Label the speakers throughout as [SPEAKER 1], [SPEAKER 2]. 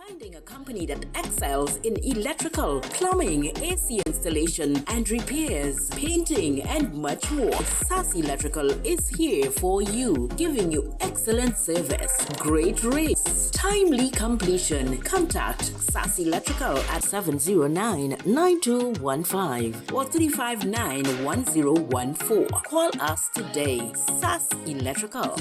[SPEAKER 1] Finding a company that excels in electrical, plumbing, AC installation and repairs, painting, and much more. SAS Electrical is here for you, giving you excellent service, great rates, timely completion. Contact SAS Electrical at 709-9215 or 359-1014. Call us today. SAS Electrical.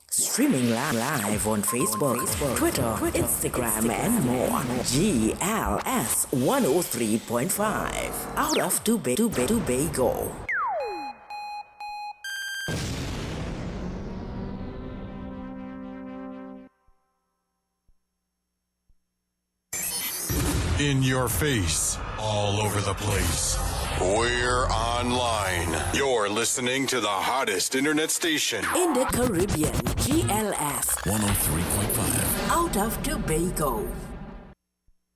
[SPEAKER 1] Streaming live on Facebook, Twitter, Instagram, and more. GLS 103.5 out of Tobago.
[SPEAKER 2] In your face, all over the place. We're online. You're listening to the hottest internet station
[SPEAKER 1] In the Caribbean, GLS
[SPEAKER 2] 103.5.
[SPEAKER 1] out of Tobago.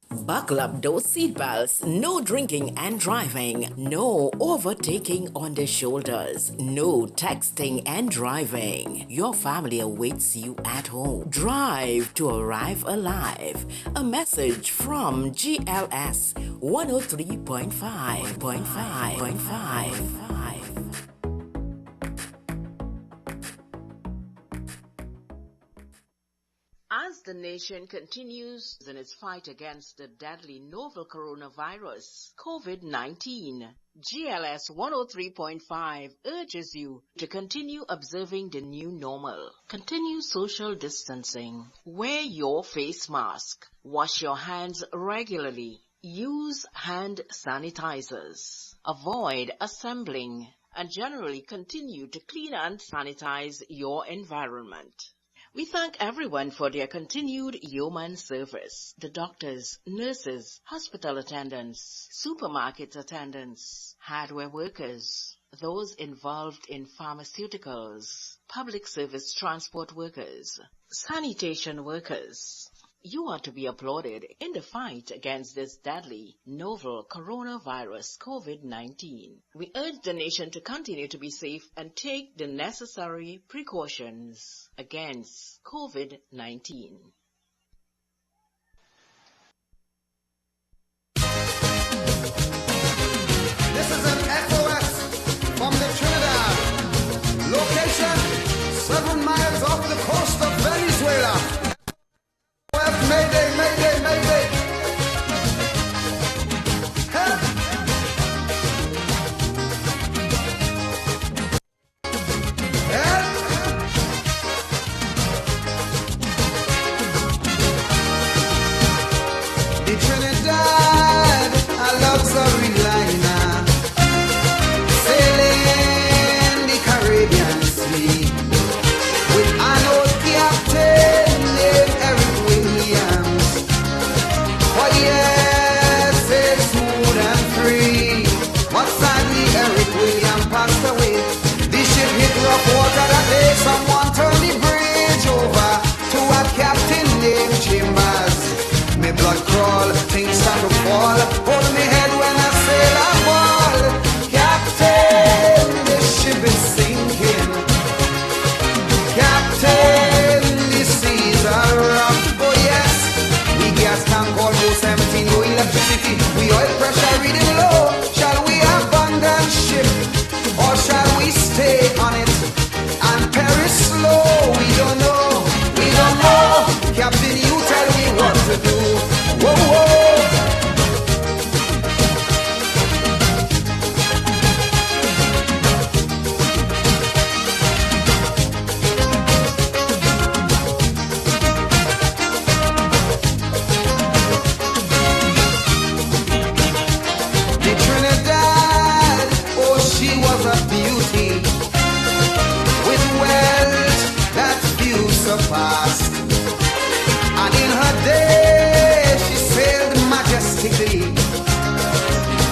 [SPEAKER 1] Buckle up those seatbelts. No drinking and driving. No overtaking on the shoulders. No texting and driving. Your family awaits you at home. Drive to arrive alive. A message from GLS 103.5. As the nation continues in its fight against the deadly novel coronavirus, COVID-19, GLS 103.5 urges you to continue observing the new normal. Continue social distancing. Wear your face mask. Wash your hands regularly. Use hand sanitizers. Avoid assembling and generally continue to clean and sanitize your environment. We thank everyone for their continued yeoman service. The doctors, nurses, hospital attendants, supermarket attendants, hardware workers, those involved in pharmaceuticals, public service transport workers, sanitation workers. You are to be applauded in the fight against this deadly, novel coronavirus COVID-19. We urge the nation to continue to be safe and take the necessary precautions against COVID-19.
[SPEAKER 3] This is an SOS from the Trinidad. Location, 7 miles off the coast of Venezuela. Mayday, mayday, mayday. Help! Help! The Trinidad, a luxury liner, sailing the Caribbean Sea with an old captain named Eric Williams. For years, it's smooth and free, but sadly Eric Williams passed away. The ship hit rough water that day. Someone turned the bridge over to a captain named Chambers. Me blood crawl, things start to fall. Hold me head when I sail a ball. Captain, the ship is sinking. Captain, the seas are rough. Oh yes, we gas tank almost empty. No electricity, we oil pressure reading low. Shall we abandon ship or shall we stay on it and perish slow? We don't know. Captain, you tell me what to do. Whoa, whoa. The Trinidad, oh, she was a beauty with wealth that few surpassed. And in her day, she sailed majestically.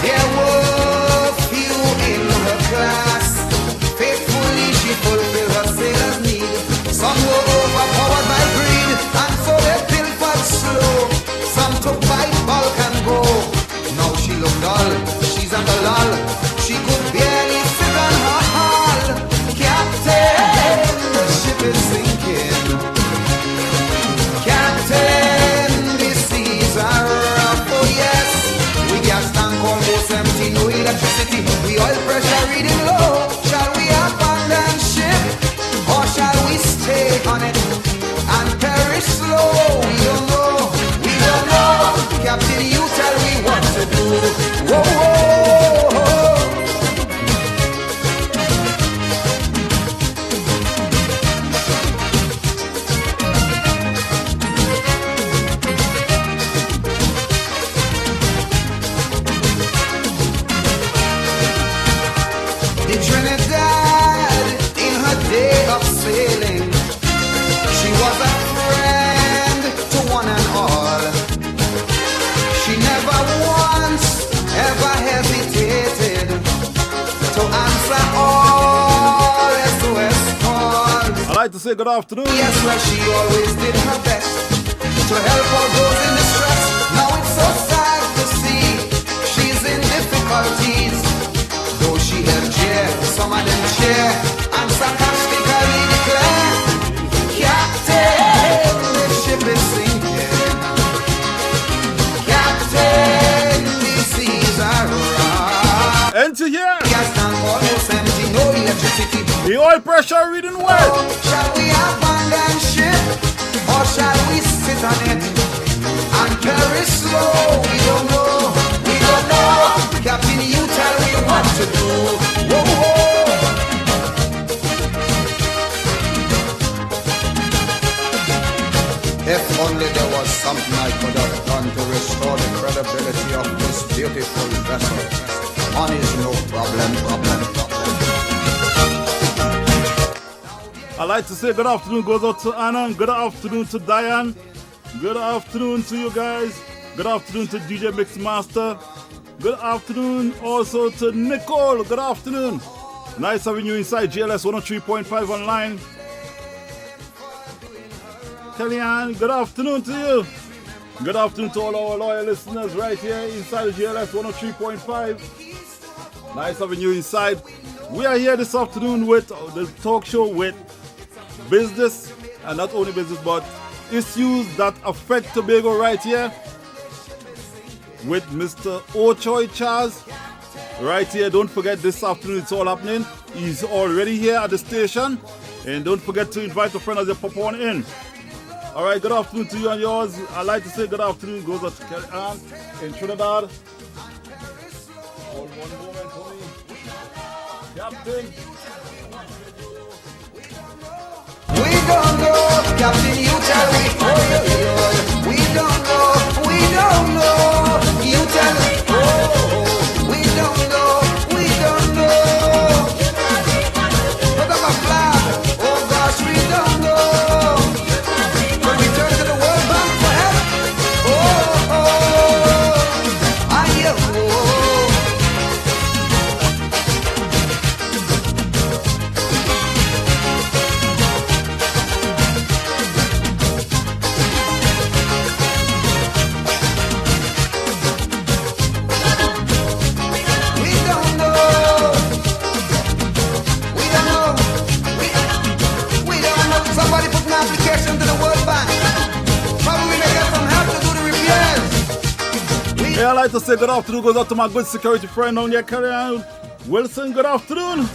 [SPEAKER 3] There were few in her class. Faithfully, she fulfilled her sailor's need. Some were overpowered by greed, and so they pilfered slow. Some took bite, bulk, and go. Now she looked dull, she's on the lull. She could barely sit on her hull. Captain, the ship is sinking. stay on it and perish slow. We don't know, Captain, you tell me what to do. Whoa, whoa, whoa. The Trinidad, in her day of sailing, she was a friend to one and all. She never once ever hesitated to answer all SOS calls.
[SPEAKER 4] I'd like to say good afternoon.
[SPEAKER 3] Yes, well, she always did her best to help all those in distress. Now it's so sad to see she's in difficulties. Though she helped cheer, some of them cheer and sarcastically declare, Captain, the ship is sinking. Captain, the seas are rough.
[SPEAKER 4] Enter here.
[SPEAKER 3] Gas tank almost empty, no electricity.
[SPEAKER 4] The oil pressure reading well.
[SPEAKER 3] Shall we abandon ship or shall we sit on it and perish slow? We don't know, Captain, you tell me what to do. Whoa, whoa. If only there was something I could have done to restore the credibility of this beautiful vessel. Money is no problem.
[SPEAKER 4] I'd like to say good afternoon goes out to Anna, good afternoon to Diane, good afternoon to you guys, good afternoon to DJ Mixmaster, good afternoon also to Nicole, good afternoon. Nice having you inside GLS 103.5 online. Kellyanne, good afternoon to you. Good afternoon to all our loyal listeners right here inside GLS 103.5. Nice having you inside. We are here this afternoon with the talk show with business, and not only business, but issues that affect Tobago right here with Mr. Ochoy Charles right here. Don't forget, this afternoon it's all happening. He's already here at the station, and don't forget to invite a friend as you pop on in. All right, good afternoon to you and yours. I'd like to say good afternoon goes out to Kelly Ann in Trinidad. Hold one moment for me. Captain.
[SPEAKER 3] We don't know, Captain, you tell me. Oh, we don't know, you tell me. Oh, we don't know. Put up a flag, oh gosh, we don't know. When we turn to the World Bank for help, I hear, application to the World Bank. Probably may get some help to do the repairs.
[SPEAKER 4] I'd like to say good afternoon goes out to my good security friend on there, Kellyanne Wilson. Good afternoon.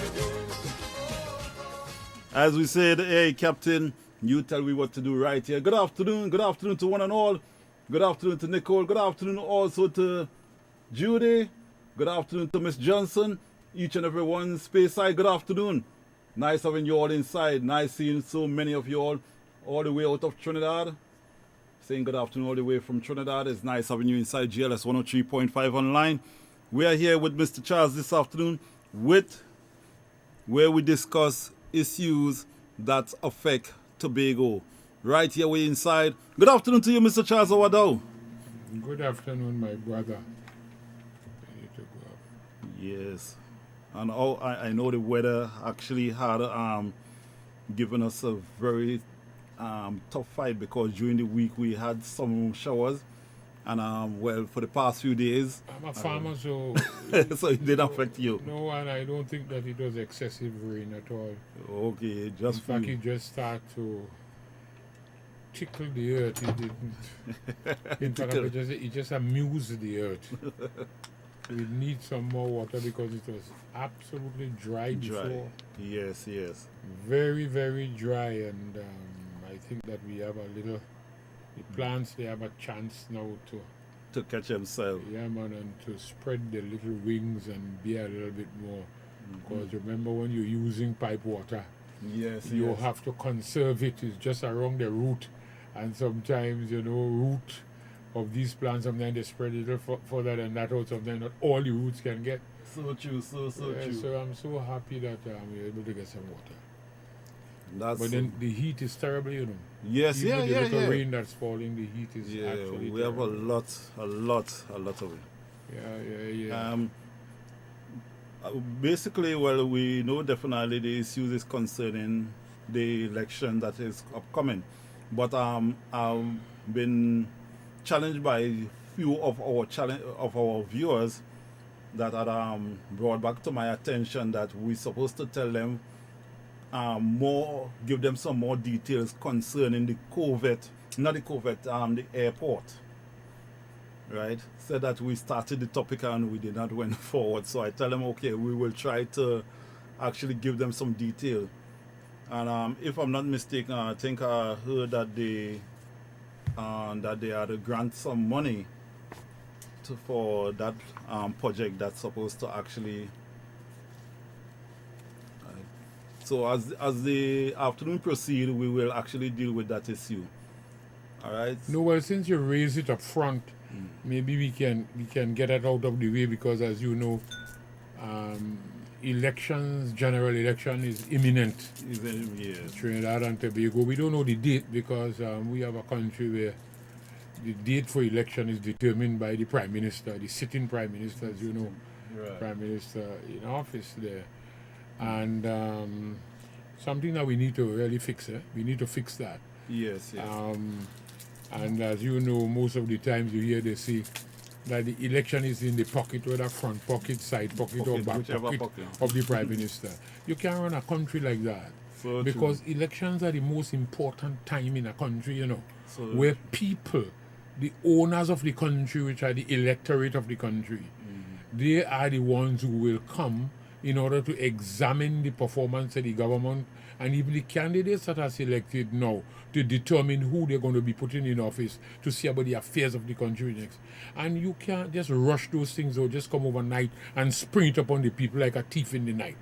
[SPEAKER 4] As we said, hey, Captain, you tell me what to do right here. Good afternoon to one and all. Good afternoon to Nicole. Good afternoon also to Judy. Good afternoon to Miss Johnson. Each and every one, space side, good afternoon. Nice having you all inside. Nice seeing so many of you all the way out of Trinidad. Saying good afternoon all the way from Trinidad. It's nice having you inside GLS 103.5 online. We are here with Mr. Charles this afternoon where we discuss issues that affect Tobago. Right here we inside. Good afternoon to you, Mr. Charles Owadao.
[SPEAKER 5] Good afternoon, my brother. I need to go up.
[SPEAKER 4] Yes. And I know the weather actually had given us a very tough fight, because during the week we had some showers, and well, for the past few days
[SPEAKER 5] I'm a farmer, so
[SPEAKER 4] so it didn't affect you.
[SPEAKER 5] No, and I don't think that it was excessive rain at all.
[SPEAKER 4] Okay, just
[SPEAKER 5] in fact, it just started to tickle the earth. It didn't. In fact, it just amused the earth. We need some more water because it was absolutely dry before.
[SPEAKER 4] Yes, yes.
[SPEAKER 5] Very, very dry, and I think that we have a little. The plants, they have a chance now
[SPEAKER 4] to catch themselves.
[SPEAKER 5] Yeah, man, and to spread their little wings and be a little bit more. Because remember, when you're using pipe water, you have to conserve it. It's just around the root, and sometimes root of these plants, sometimes they spread a little further than that out. Sometimes not all the roots can get.
[SPEAKER 4] So true, so true.
[SPEAKER 5] So I'm so happy that we're able to get some water.
[SPEAKER 4] But
[SPEAKER 5] then the heat is terrible,
[SPEAKER 4] Yes,
[SPEAKER 5] Even the little rain that's falling, the heat is actually
[SPEAKER 4] we
[SPEAKER 5] terrible.
[SPEAKER 4] have a lot of it.
[SPEAKER 5] Yeah.
[SPEAKER 4] Basically, well, we know definitely the issues is concerning the election that is upcoming. But I've been challenged by a few of our viewers that are brought back to my attention that we're supposed to tell them give them some more details concerning the the airport. Right? Said that we started the topic and we did not went forward. So I tell them, okay, we will try to actually give them some detail. And if I'm not mistaken, I think I heard that they had to grant some money for that project that's supposed to actually. So as the afternoon proceed, we will actually deal with that issue. All right.
[SPEAKER 5] No, well, since you raise it up front, maybe we can get it out of the way because, as you know, general election is imminent.
[SPEAKER 4] Yes.
[SPEAKER 5] Trinidad and Tobago. We don't know the date because we have a country where the date for election is determined by the Prime Minister, the sitting Prime Minister, as you know, Prime Minister in office there. And something that we need to really fix. We need to fix that.
[SPEAKER 4] Yes.
[SPEAKER 5] And as you know, most of the times you hear they say that the election is in the pocket, whether front pocket, side pocket, or back pocket of the Prime Minister. You can't run a country like that.
[SPEAKER 4] So
[SPEAKER 5] because elections are the most important time in a country, where people, the owners of the country, which are the electorate of the country, they are the ones who will come in order to examine the performance of the government and even the candidates that are selected now to determine who they're going to be putting in office to see about the affairs of the country next. And you can't just rush those things or just come overnight and spring it upon the people like a thief in the night.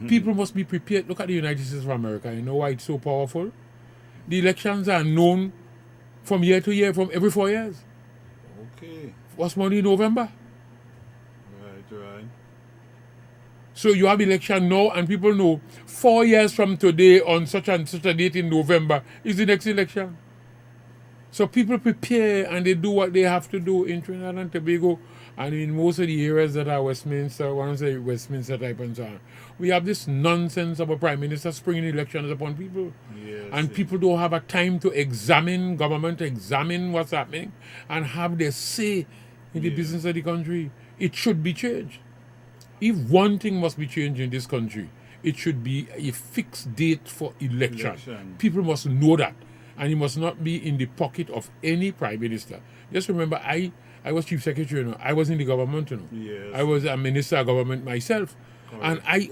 [SPEAKER 5] People must be prepared. Look at the United States of America. You know why it's so powerful? The elections are known from year to year, from every 4 years.
[SPEAKER 4] Okay.
[SPEAKER 5] What's money in November?
[SPEAKER 4] Right.
[SPEAKER 5] So you have election now and people know 4 years from today on such and such a date in November is the next election. So people prepare and they do what they have to do in Trinidad and Tobago and in most of the areas that are Westminster, one of the Westminster type and so on. We have this nonsense of a Prime Minister springing elections upon people. And people don't have a time to examine government, examine what's happening and have their say in the business of the country. It should be changed. If one thing must be changed in this country, it should be a fixed date for election. People must know that. And it must not be in the pocket of any Prime Minister. Just remember, I was Chief Secretary, I was in the government, I was a Minister of Government myself. Correct. And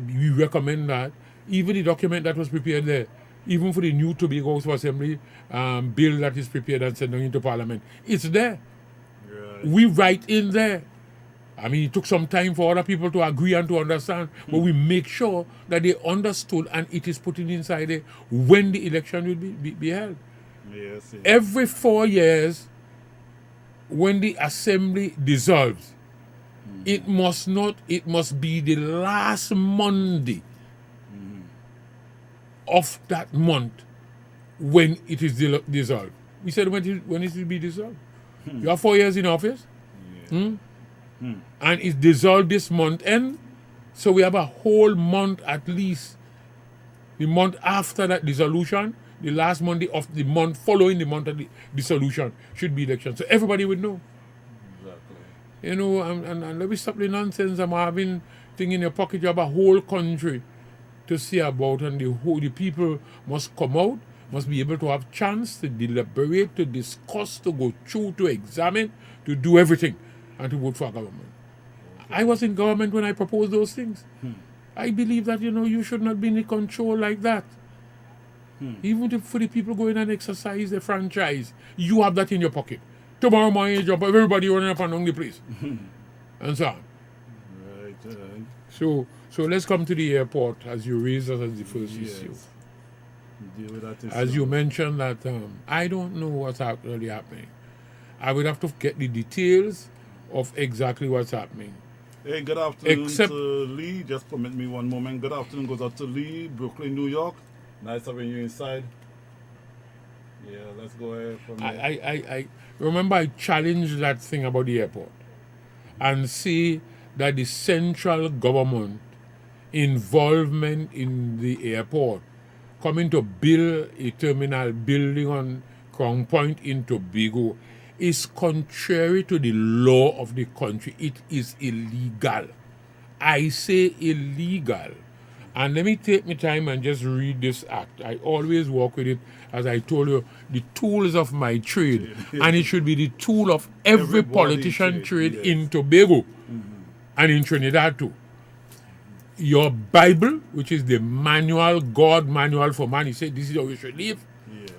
[SPEAKER 5] we recommend that, even the document that was prepared there, even for the new Tobago House of Assembly bill that is prepared and sent into Parliament, it's there. We write in there. I mean, it took some time for other people to agree and to understand, but we make sure that they understood and it is put in inside there when the election will be held.
[SPEAKER 4] Yes.
[SPEAKER 5] Every 4 years, when the assembly dissolves, it must be the last Monday of that month when it is dissolved. We said when it will be dissolved. You have 4 years in office. And it's dissolved this month end, so we have a whole month at least. The month after that dissolution, the last Monday of the month following the month of the dissolution should be election. So everybody would know. Exactly. And let me stop the nonsense. I'm having thing in your pocket. You have a whole country to see about, and the people must come out, must be able to have chance to deliberate, to discuss, to go through, to examine, to do everything. And to vote for a government. I was in government when I proposed those things. I believe that, you should not be in control like that. Even for the people going and exercise the franchise, you have that in your pocket. Tomorrow morning, you jump, everybody running up and down the place. And so on.
[SPEAKER 4] Right.
[SPEAKER 5] So let's come to the airport as you raised us as the first issue.
[SPEAKER 4] Deal with that issue.
[SPEAKER 5] As you mentioned that I don't know what's really happening. I would have to get the details of exactly what's happening.
[SPEAKER 4] Hey, good afternoon to Lee. Just permit me one moment. Good afternoon goes out to Lee, Brooklyn, New York. Nice having you inside. Yeah, let's go ahead from there.
[SPEAKER 5] I remember I challenged that thing about the airport and say that the central government involvement in the airport coming to build a terminal building on Crown Point in Tobago is contrary to the law of the country. It is illegal. I say illegal. And let me take my time and just read this act. I always work with it, as I told you, the tools of my trade. And it should be the tool of every politician trade in Tobago and in Trinidad too. Your Bible, which is the manual, God manual for man, he said this is how you should live.
[SPEAKER 4] Yes.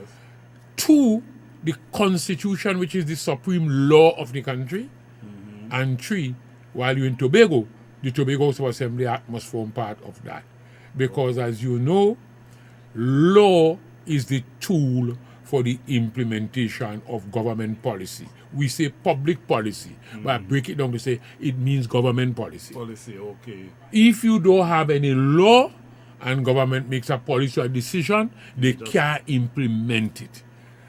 [SPEAKER 5] 2, the Constitution, which is the supreme law of the country. And 3, while you're in Tobago, the Tobago House of Assembly Act must form part of that. Because as you know, law is the tool for the implementation of government policy. We say public policy, but I break it down to say it means government policy.
[SPEAKER 4] Policy, okay.
[SPEAKER 5] If you don't have any law and government makes a policy or decision, they can't implement it.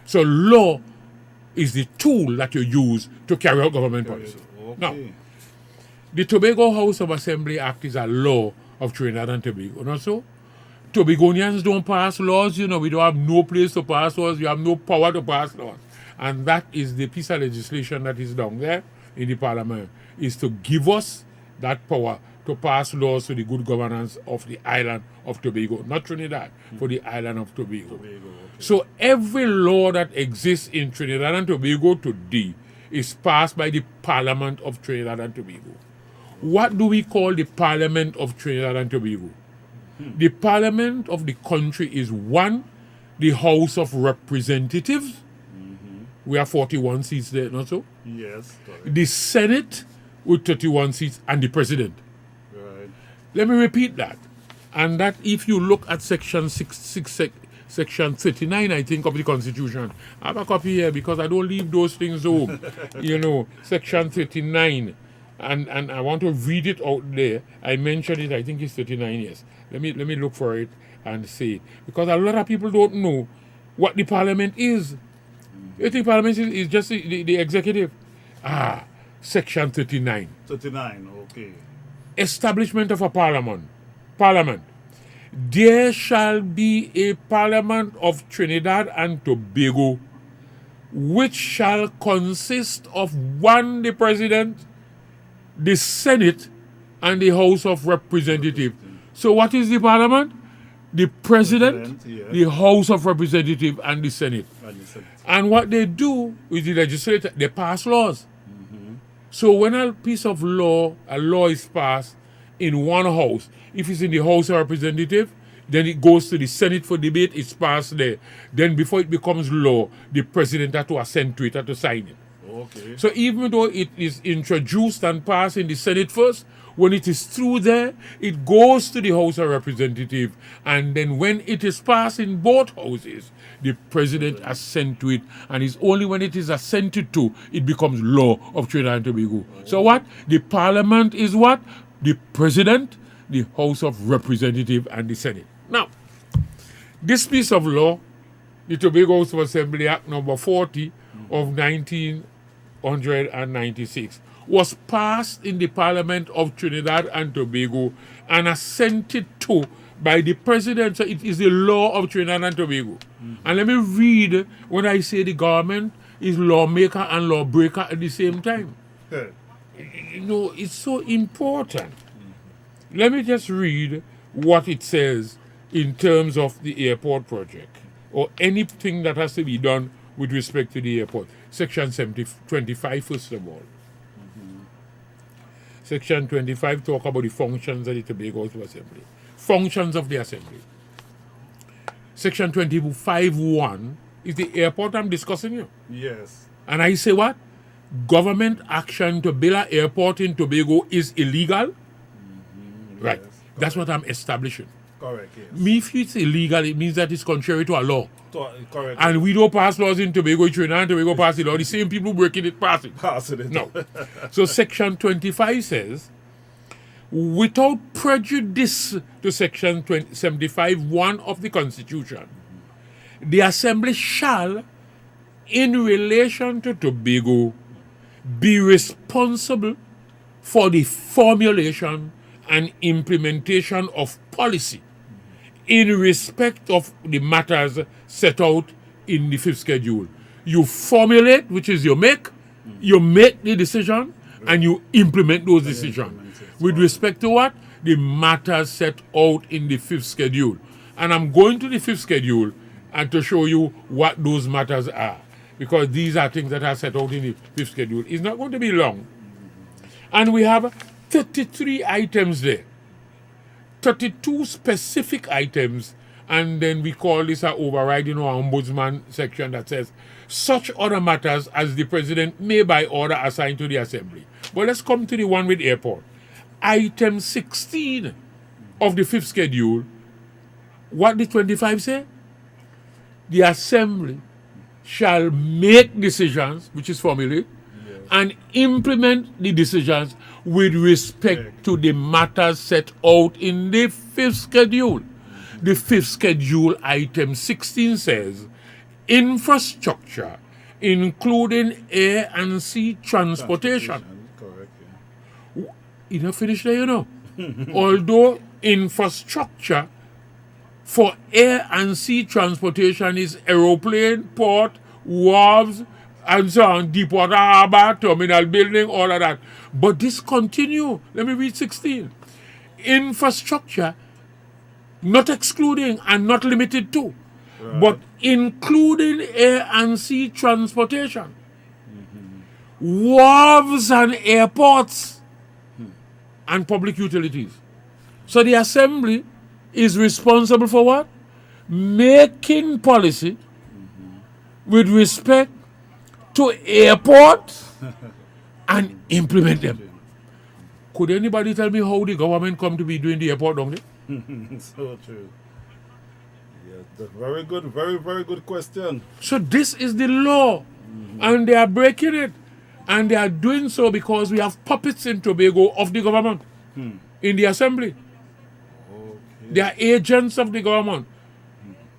[SPEAKER 5] So law is the tool that you use to carry out government policy.
[SPEAKER 4] Okay.
[SPEAKER 5] Now, the Tobago House of Assembly Act is a law of Trinidad and Tobago. Not so? Tobagonians don't pass laws, we don't have no place to pass laws, you have no power to pass laws. And that is the piece of legislation that is down there in the parliament, is to give us that power to pass laws for the good governance of the island of Tobago, not Trinidad, for the island of Tobago.
[SPEAKER 4] Okay.
[SPEAKER 5] So every law that exists in Trinidad and Tobago today is passed by the Parliament of Trinidad and Tobago. What do we call the Parliament of Trinidad and Tobago? The Parliament of the country is 1, the House of Representatives. We have 41 seats there, not so?
[SPEAKER 4] Yes. Correct.
[SPEAKER 5] The Senate with 31 seats and the President.
[SPEAKER 4] Right.
[SPEAKER 5] Let me repeat that. And that if you look at section 39, I think, of the Constitution. I have a copy here because I don't leave those things home. Section 39. And I want to read it out there. I mentioned it, I think it's 39 years. Let me look for it and say it. Because a lot of people don't know what the parliament is. You think parliament is just the executive? Section 39.
[SPEAKER 4] 39, okay.
[SPEAKER 5] Establishment of a parliament. There shall be a parliament of Trinidad and Tobago, which shall consist of 1, the president, the Senate, and the House of Representatives. So what is the parliament? The president,
[SPEAKER 4] yes.
[SPEAKER 5] the House of Representatives, and the Senate. And what they do with the legislature, they pass laws. So when a piece of law, a law is passed in one house, if it's in the House of Representatives, then it goes to the Senate for debate, it's passed there. Then before it becomes law, the president has to assent to it, has to sign it.
[SPEAKER 4] Okay.
[SPEAKER 5] So even though it is introduced and passed in the Senate first, when it is through there, it goes to the House of Representatives. And then when it is passed in both houses, the president assent to it. And it's only when it is assented to, it becomes law of Trinidad and Tobago. So what? The parliament is what? The president, the House of Representatives, and the Senate. Now, this piece of law, the Tobago House of Assembly Act number 40 of 1996, was passed in the Parliament of Trinidad and Tobago and assented to by the president. So it is the law of Trinidad and Tobago. And let me read when I say the government is lawmaker and lawbreaker at the same time. It's so important. Let me just read what it says in terms of the airport project or anything that has to be done with respect to the airport. Section 25, first of all. Section 25 talk about the functions of the Tobago House of Assembly. Functions of the Assembly. Section 25.1 is the airport I'm discussing here.
[SPEAKER 4] Yes.
[SPEAKER 5] And I say what? Government action to build an airport in Tobago is illegal. Right.
[SPEAKER 4] Yes,
[SPEAKER 5] That's what I'm establishing.
[SPEAKER 4] Correct, yes.
[SPEAKER 5] Me, if it's illegal, it means that it's contrary to a law.
[SPEAKER 4] Correct.
[SPEAKER 5] And we don't pass laws in Tobago, Trinidad and Tobago pass the law. The same people breaking it pass it.
[SPEAKER 4] Passing it.
[SPEAKER 5] No. So Section 25 says, without prejudice to Section 75(1) of the Constitution, the Assembly shall, in relation to Tobago, be responsible for the formulation and implementation of policy in respect of the matters set out in the 5th schedule. You formulate, which is you make the decision, and you implement those decisions. With respect to what? The matters set out in the 5th schedule. And I'm going to the 5th schedule and to show you what those matters are. Because these are things that are set out in the 5th schedule. It's not going to be long. And we have 33 items there. 32 specific items, and then we call this an overriding or ombudsman section that says such other matters as the president may by order assign to the assembly. But let's come to the one with airport. Item 16 of the 5th schedule, what did 25 say? The assembly shall make decisions, which is formulated, and implement the decisions with respect to the matters set out in the 5th schedule. The 5th schedule, item 16 says, infrastructure, including air and sea transportation.
[SPEAKER 4] Correct, yeah.
[SPEAKER 5] You don't finish there, you know. Although infrastructure for air and sea transportation is aeroplane, port, wharves, and so on, deepwater harbor, terminal building, all of that. But this continue. Let me read 16. Infrastructure, not excluding and not limited to, but including air and sea transportation, wharves and airports, and public utilities. So the assembly is responsible for what? Making policy with respect to airports and implement them. Could anybody tell me how the government come to be doing the airport down there?
[SPEAKER 4] So true. Yeah, very good, very good question.
[SPEAKER 5] So this is the law, and they are breaking it, and they are doing so because we have puppets in Tobago of the government in the assembly. They are agents of the government,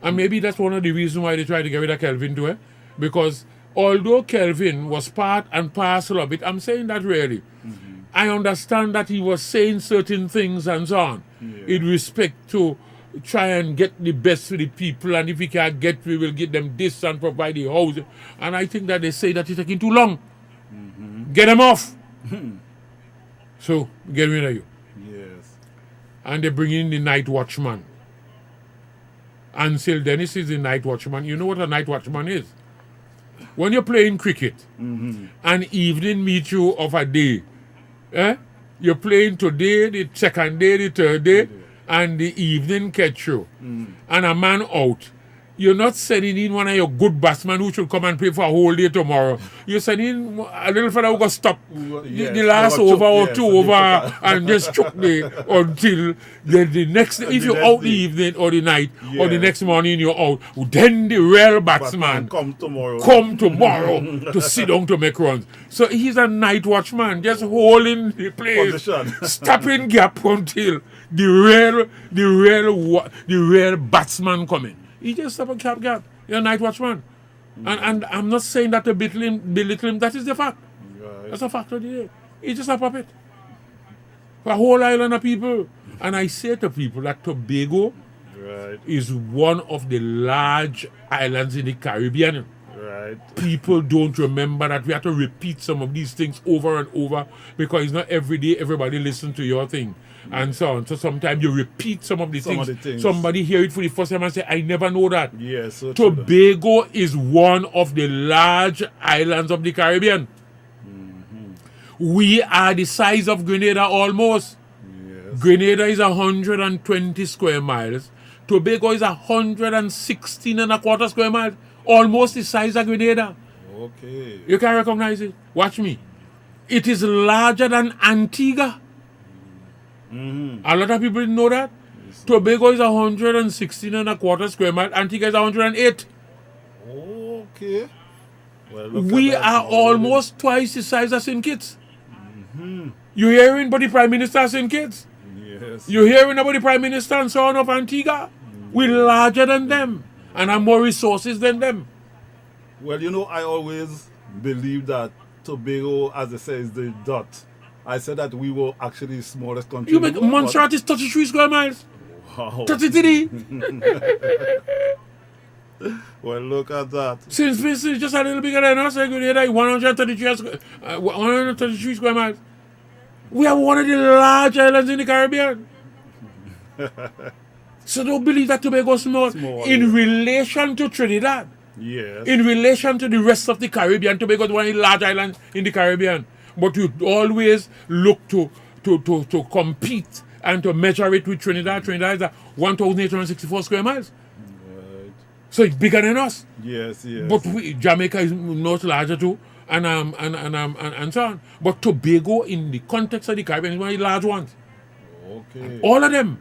[SPEAKER 5] and maybe that's one of the reasons why they try to get rid of Kelvin too, because although Kelvin was part and parcel of it, I'm saying that really. I understand that he was saying certain things and so on in respect to try and get the best for the people, and if we can't get, we will get them this and provide the housing. And I think that they say that it's taking too long. Get them off. So, get rid of you.
[SPEAKER 4] Yes.
[SPEAKER 5] And they bring in the night watchman. Ansel Dennis is the night watchman. You know what a night watchman is? When you're playing cricket, an evening meet you of a day, you're playing today, the second day, the third day, and the evening catch you, and a man out. You're not sending in one of your good batsmen who should come and play for a whole day tomorrow. You're sending in a little fella who got stop the last over or two over and just choke until the next day. If you're out the evening or the night or the next morning you're out, then the real batsman
[SPEAKER 4] come tomorrow
[SPEAKER 5] to sit down to make runs. So he's a night watchman, just holding the place, stopping gap until the real batsman coming. He just stop a gap. You're a night watchman. And I'm not saying that to belittle him. That is the fact. Right. That's a fact of the day. He's just a puppet. For a whole island of people. And I say to people that Tobago is one of the large islands in the Caribbean. Right. People don't remember that we have to repeat some of these things over and over because it's not every day everybody listens to your thing. And so on. So sometimes you repeat some of the things. Somebody hear it for the first time and say, I never know that.
[SPEAKER 4] Yes. So
[SPEAKER 5] Tobago is one of the large islands of the Caribbean. We are the size of Grenada almost.
[SPEAKER 4] Yes.
[SPEAKER 5] Grenada is 120 square miles. Tobago is 116 and a quarter square miles. Almost the size of Grenada.
[SPEAKER 4] Okay.
[SPEAKER 5] You can recognize it. Watch me. It is larger than Antigua. A lot of people didn't know that. Tobago is 116 and a quarter square mile. Antigua is 108.
[SPEAKER 4] Okay. Well, look
[SPEAKER 5] We
[SPEAKER 4] at that
[SPEAKER 5] are
[SPEAKER 4] now.
[SPEAKER 5] almost twice the size of St. Kitts. You hearing about the Prime Minister of St. Kitts?
[SPEAKER 4] Yes.
[SPEAKER 5] You hearing about the Prime Minister and so on of Antigua? We're larger than them and have more resources than them.
[SPEAKER 4] Well, you know, I always believe that Tobago, as they say, is the dot. I said that we were actually the smallest country.
[SPEAKER 5] You
[SPEAKER 4] in the
[SPEAKER 5] make
[SPEAKER 4] world,
[SPEAKER 5] Montserrat is 33 square miles.
[SPEAKER 4] but- Wow.
[SPEAKER 5] 33.
[SPEAKER 4] Well, look at that.
[SPEAKER 5] Since this is just a little bigger than us, Grenada, 133 square miles. We are one of the large islands in the Caribbean. So don't believe that Tobago is small.
[SPEAKER 4] Small,
[SPEAKER 5] In
[SPEAKER 4] yeah.
[SPEAKER 5] relation to Trinidad,
[SPEAKER 4] Yes.
[SPEAKER 5] in relation to the rest of the Caribbean, Tobago is one of the large islands in the Caribbean. But you always look to compete and to measure it with Trinidad. Trinidad is 1,864 square miles.
[SPEAKER 4] Right.
[SPEAKER 5] So it's bigger than us.
[SPEAKER 4] Yes, yes.
[SPEAKER 5] But Jamaica is much larger too, and so on. But Tobago, in the context of the Caribbean, is one of the large ones.
[SPEAKER 4] Okay.
[SPEAKER 5] All of them.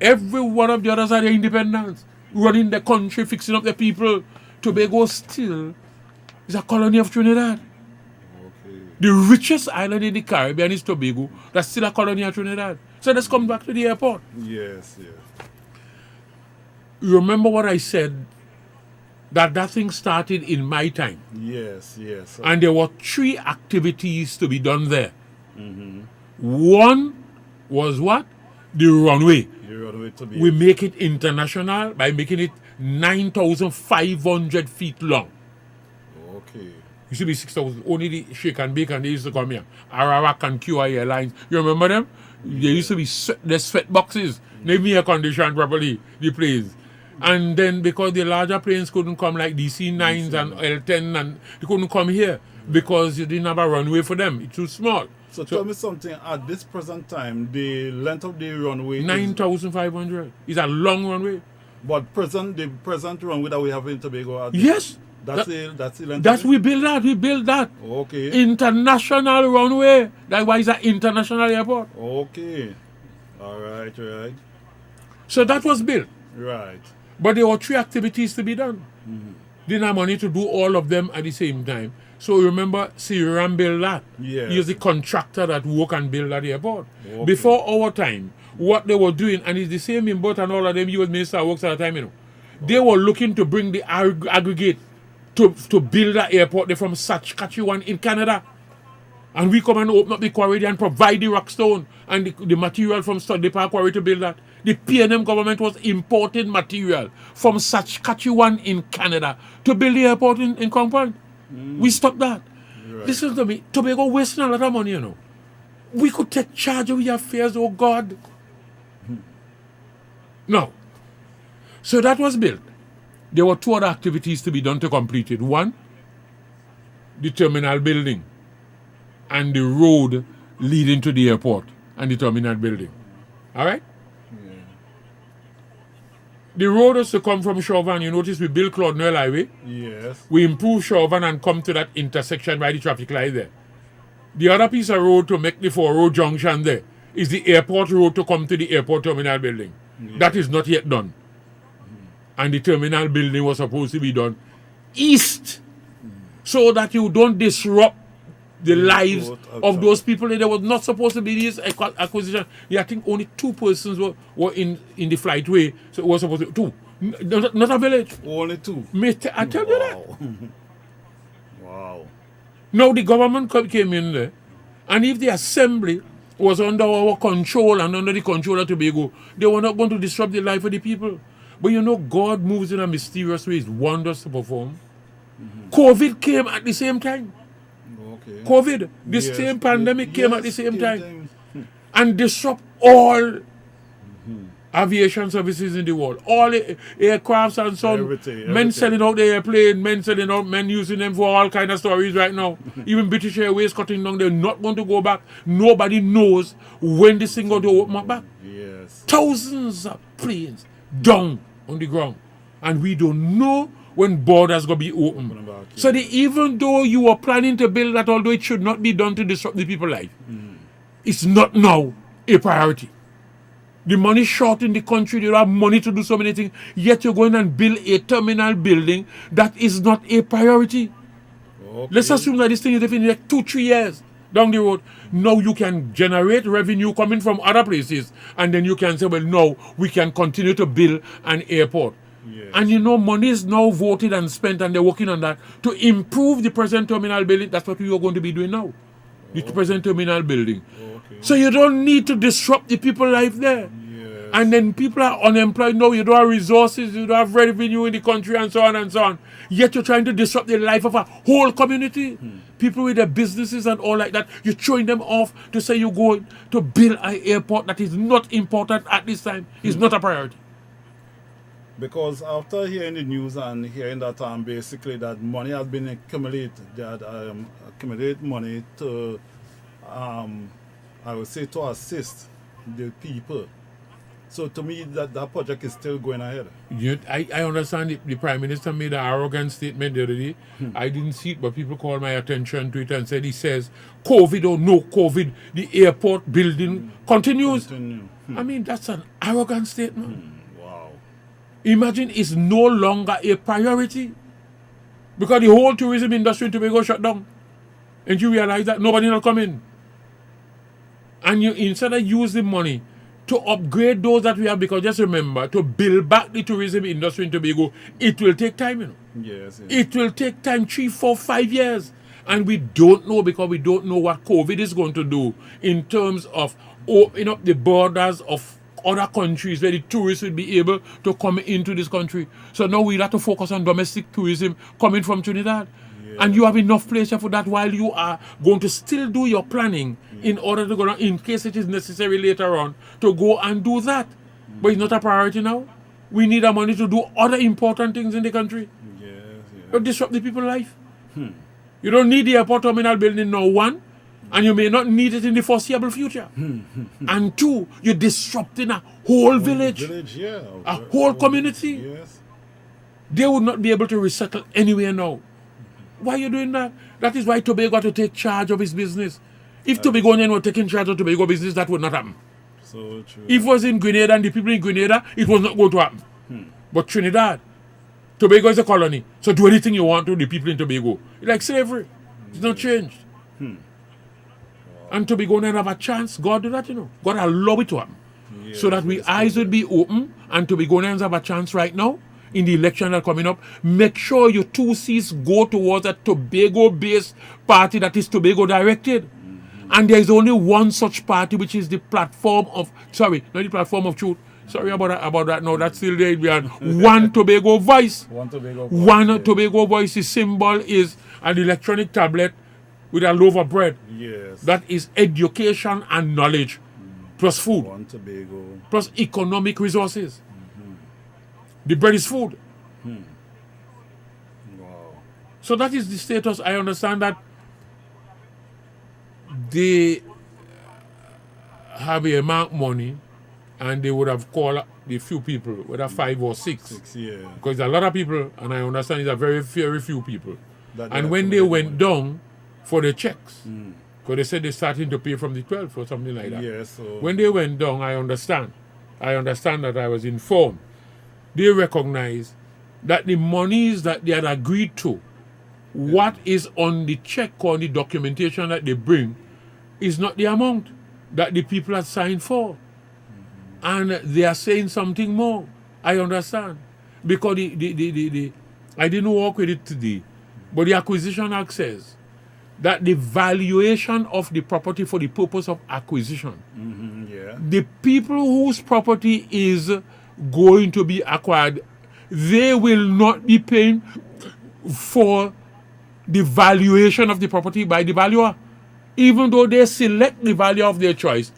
[SPEAKER 5] Every one of the others are the independents, running the country, fixing up the people. Tobago still is a colony of Trinidad.
[SPEAKER 4] Okay.
[SPEAKER 5] The richest island in the Caribbean is Tobago. That's still a colony of Trinidad. So let's come back to the airport.
[SPEAKER 4] Yes, yes.
[SPEAKER 5] You remember what I said? That thing started in my time.
[SPEAKER 4] Yes, yes.
[SPEAKER 5] And there were 3 activities to be done there. One was what? The runway.
[SPEAKER 4] You're on the way to be.
[SPEAKER 5] We make it international by making it 9,500 feet long.
[SPEAKER 4] Okay.
[SPEAKER 5] Used to be 6,000. Only the Shake and Bake and they used to come here. Arawak and QI Airlines. You remember them? There used to be the sweat boxes. Maybe air conditioned properly, the planes. And then because the larger planes couldn't come like DC-9s and L-10 and they couldn't come here because you didn't have a runway for them. It's too small.
[SPEAKER 4] So tell me something. At this present time, the length of the runway is,
[SPEAKER 5] 9,500. It's a long runway.
[SPEAKER 4] but the present runway that we have in Tobago.
[SPEAKER 5] Yes.
[SPEAKER 4] That's the length.
[SPEAKER 5] That's
[SPEAKER 4] of it?
[SPEAKER 5] we build that. We build that.
[SPEAKER 4] Okay.
[SPEAKER 5] International runway. That's why it's an international airport.
[SPEAKER 4] Okay. All right. Right.
[SPEAKER 5] So that was built.
[SPEAKER 4] Right.
[SPEAKER 5] But there were 3 activities to be done. Didn't have money to do all of them at the same time. So remember, Siram built that.
[SPEAKER 4] Yes.
[SPEAKER 5] He was the contractor that work and build that airport.
[SPEAKER 4] Okay.
[SPEAKER 5] Before our time, what they were doing, and it's the same in both and all of them, U.S. Minister works at the time, you know. They were looking to bring the aggregate to build that airport. They're from Saskatchewan in Canada. And we come and open up the quarry and provide the rock stone and the material from Studley Park Quarry to build that. The PNM government was importing material from Saskatchewan in Canada to build the airport in Crown Point. We stopped that.
[SPEAKER 4] Right.
[SPEAKER 5] Listen to me. Tobago wasting a lot of money, you know. We could take charge of your affairs, oh God. No. So that was built. There were 2 other activities to be done to complete it. One, the terminal building and the road leading to the airport and the terminal building. All right?
[SPEAKER 4] Yeah.
[SPEAKER 5] The road was to come from Chauvin. You notice we built Claude Highway.
[SPEAKER 4] Yes.
[SPEAKER 5] We improve Chauvin and come to that intersection by the traffic light there. The other piece of road to make the 4-road junction there is the airport road to come to the airport terminal building. That is not yet done. And the terminal building was supposed to be done east so that you don't disrupt the lives of those people. There was not supposed to be this acquisition. Yeah, I think only 2 persons were in the flightway. So it was supposed to 2. Not a village.
[SPEAKER 4] Only 2.
[SPEAKER 5] I tell you that.
[SPEAKER 4] Wow.
[SPEAKER 5] Now the government came in there, and if the assembly was under our control and under the control of Tobago, they were not going to disrupt the life of the people. But you know, God moves in a mysterious way. He's wonders to perform. COVID came at the same time.
[SPEAKER 4] Okay.
[SPEAKER 5] COVID, the
[SPEAKER 4] Yes,
[SPEAKER 5] same pandemic came at the
[SPEAKER 4] yes,
[SPEAKER 5] same
[SPEAKER 4] same
[SPEAKER 5] time and disrupt all aviation services in the world. All aircrafts and so on.
[SPEAKER 4] Everything.
[SPEAKER 5] Men selling out the airplane, men using them for all kind of stories right now. Even British Airways cutting down, they're not going to go back. Nobody knows when this thing going to open up back.
[SPEAKER 4] Yes.
[SPEAKER 5] Thousands of planes down on the ground. And we don't know when borders going to be open. So even though you are planning to build that, although it should not be done to disrupt the people's life, it's not now a priority. The money short in the country, they don't have money to do so many things, yet you're going and build a terminal building that is not a priority. Okay. Let's assume that this thing is in like 2-3 years down the road. Now you can generate revenue coming from other places, and then you can say, well, no, we can continue to build an airport. Yes. And you know, money is now voted and spent, and they're working on that to improve the present terminal building. That's what we are going to be doing now, the present terminal building. Okay. So you don't need to disrupt the people's life there. Yes. And then people are unemployed now. You don't have resources, you don't have revenue in the country, and so on and so on. Yet you're trying to disrupt the life of a whole community. People with their businesses and all like that. You're throwing them off to say you're going to build an airport that is not important at this time. It's not a priority.
[SPEAKER 4] Because after hearing the news and hearing that basically that money has been accumulated, that accumulate money to, I would say, to assist the people. So to me, that project is still going ahead.
[SPEAKER 5] I understand the Prime Minister made an arrogant statement the other day. I didn't see it, but people called my attention to it and said, he says, COVID or no COVID, the airport building continues. I mean, that's an arrogant statement. Imagine it's no longer a priority because the whole tourism industry in Tobago shut down. And you realize that nobody will come in. And you instead of using money to upgrade those that we have, because just remember, to build back the tourism industry in Tobago, it will take time, you know.
[SPEAKER 4] Yes.
[SPEAKER 5] It will take time, 3, 4, 5 years. And we don't know because we don't know what COVID is going to do in terms of opening up the borders of other countries where the tourists will be able to come into this country. So now we have to focus on domestic tourism coming from Trinidad. Yeah. And you have enough place for that while you are going to still do your planning in order to go on, in case it is necessary later on, to go and do that. But it's not a priority now. We need our money to do other important things in the country. Don't disrupt the people's life. You don't need the airport terminal building now, 1. And you may not need it in the foreseeable future. And 2, you're disrupting a whole village, a whole community.
[SPEAKER 4] Yes.
[SPEAKER 5] They would not be able to resettle anywhere now. Why are you doing that? That is why Tobago got to take charge of his business. If Tobagonians were taking charge of Tobago business, that would not happen.
[SPEAKER 4] So true.
[SPEAKER 5] If it was in Grenada and the people in Grenada, it was not going to happen. But Trinidad, Tobago is a colony. So do anything you want to the people in Tobago. It's like slavery. It's not changed. And Tobagonians have a chance. God do that, you know. God allow it to happen. Yes, so that we eyes would be open and Tobagonians have a chance right now in the election that are coming up. Make sure your 2 seats go towards a Tobago-based party that is Tobago-directed. And there is only one such party, which is the platform of, sorry, not the platform of truth. Sorry about that. No, that's still there. We have one Tobago voice.
[SPEAKER 4] One Tobago voice.
[SPEAKER 5] One Tobago voice. The symbol is an electronic tablet with a loaf of bread.
[SPEAKER 4] Yes.
[SPEAKER 5] That is education and knowledge, plus food.
[SPEAKER 4] One Tobago.
[SPEAKER 5] Plus economic resources. The bread is food.
[SPEAKER 4] Wow.
[SPEAKER 5] So that is the status. I understand that they have a mark money and they would have called the few people, whether 5 or 6. Because a lot of people, and I understand it's a very few people. And when they went down for the checks, because they said they're starting to pay from the 12th or something like that.
[SPEAKER 4] Yes. So
[SPEAKER 5] when they went down, I understand that I was informed. They recognized that the monies that they had agreed to, what is on the check or the documentation that they bring, is not the amount that the people had signed for. And they are saying something more. I understand. Because I didn't work with it today, but the Acquisition Act says that the valuation of the property for the purpose of acquisition, the people whose property is going to be acquired, they will not be paying for the valuation of the property by the valuer. Even though they select the value of their choice,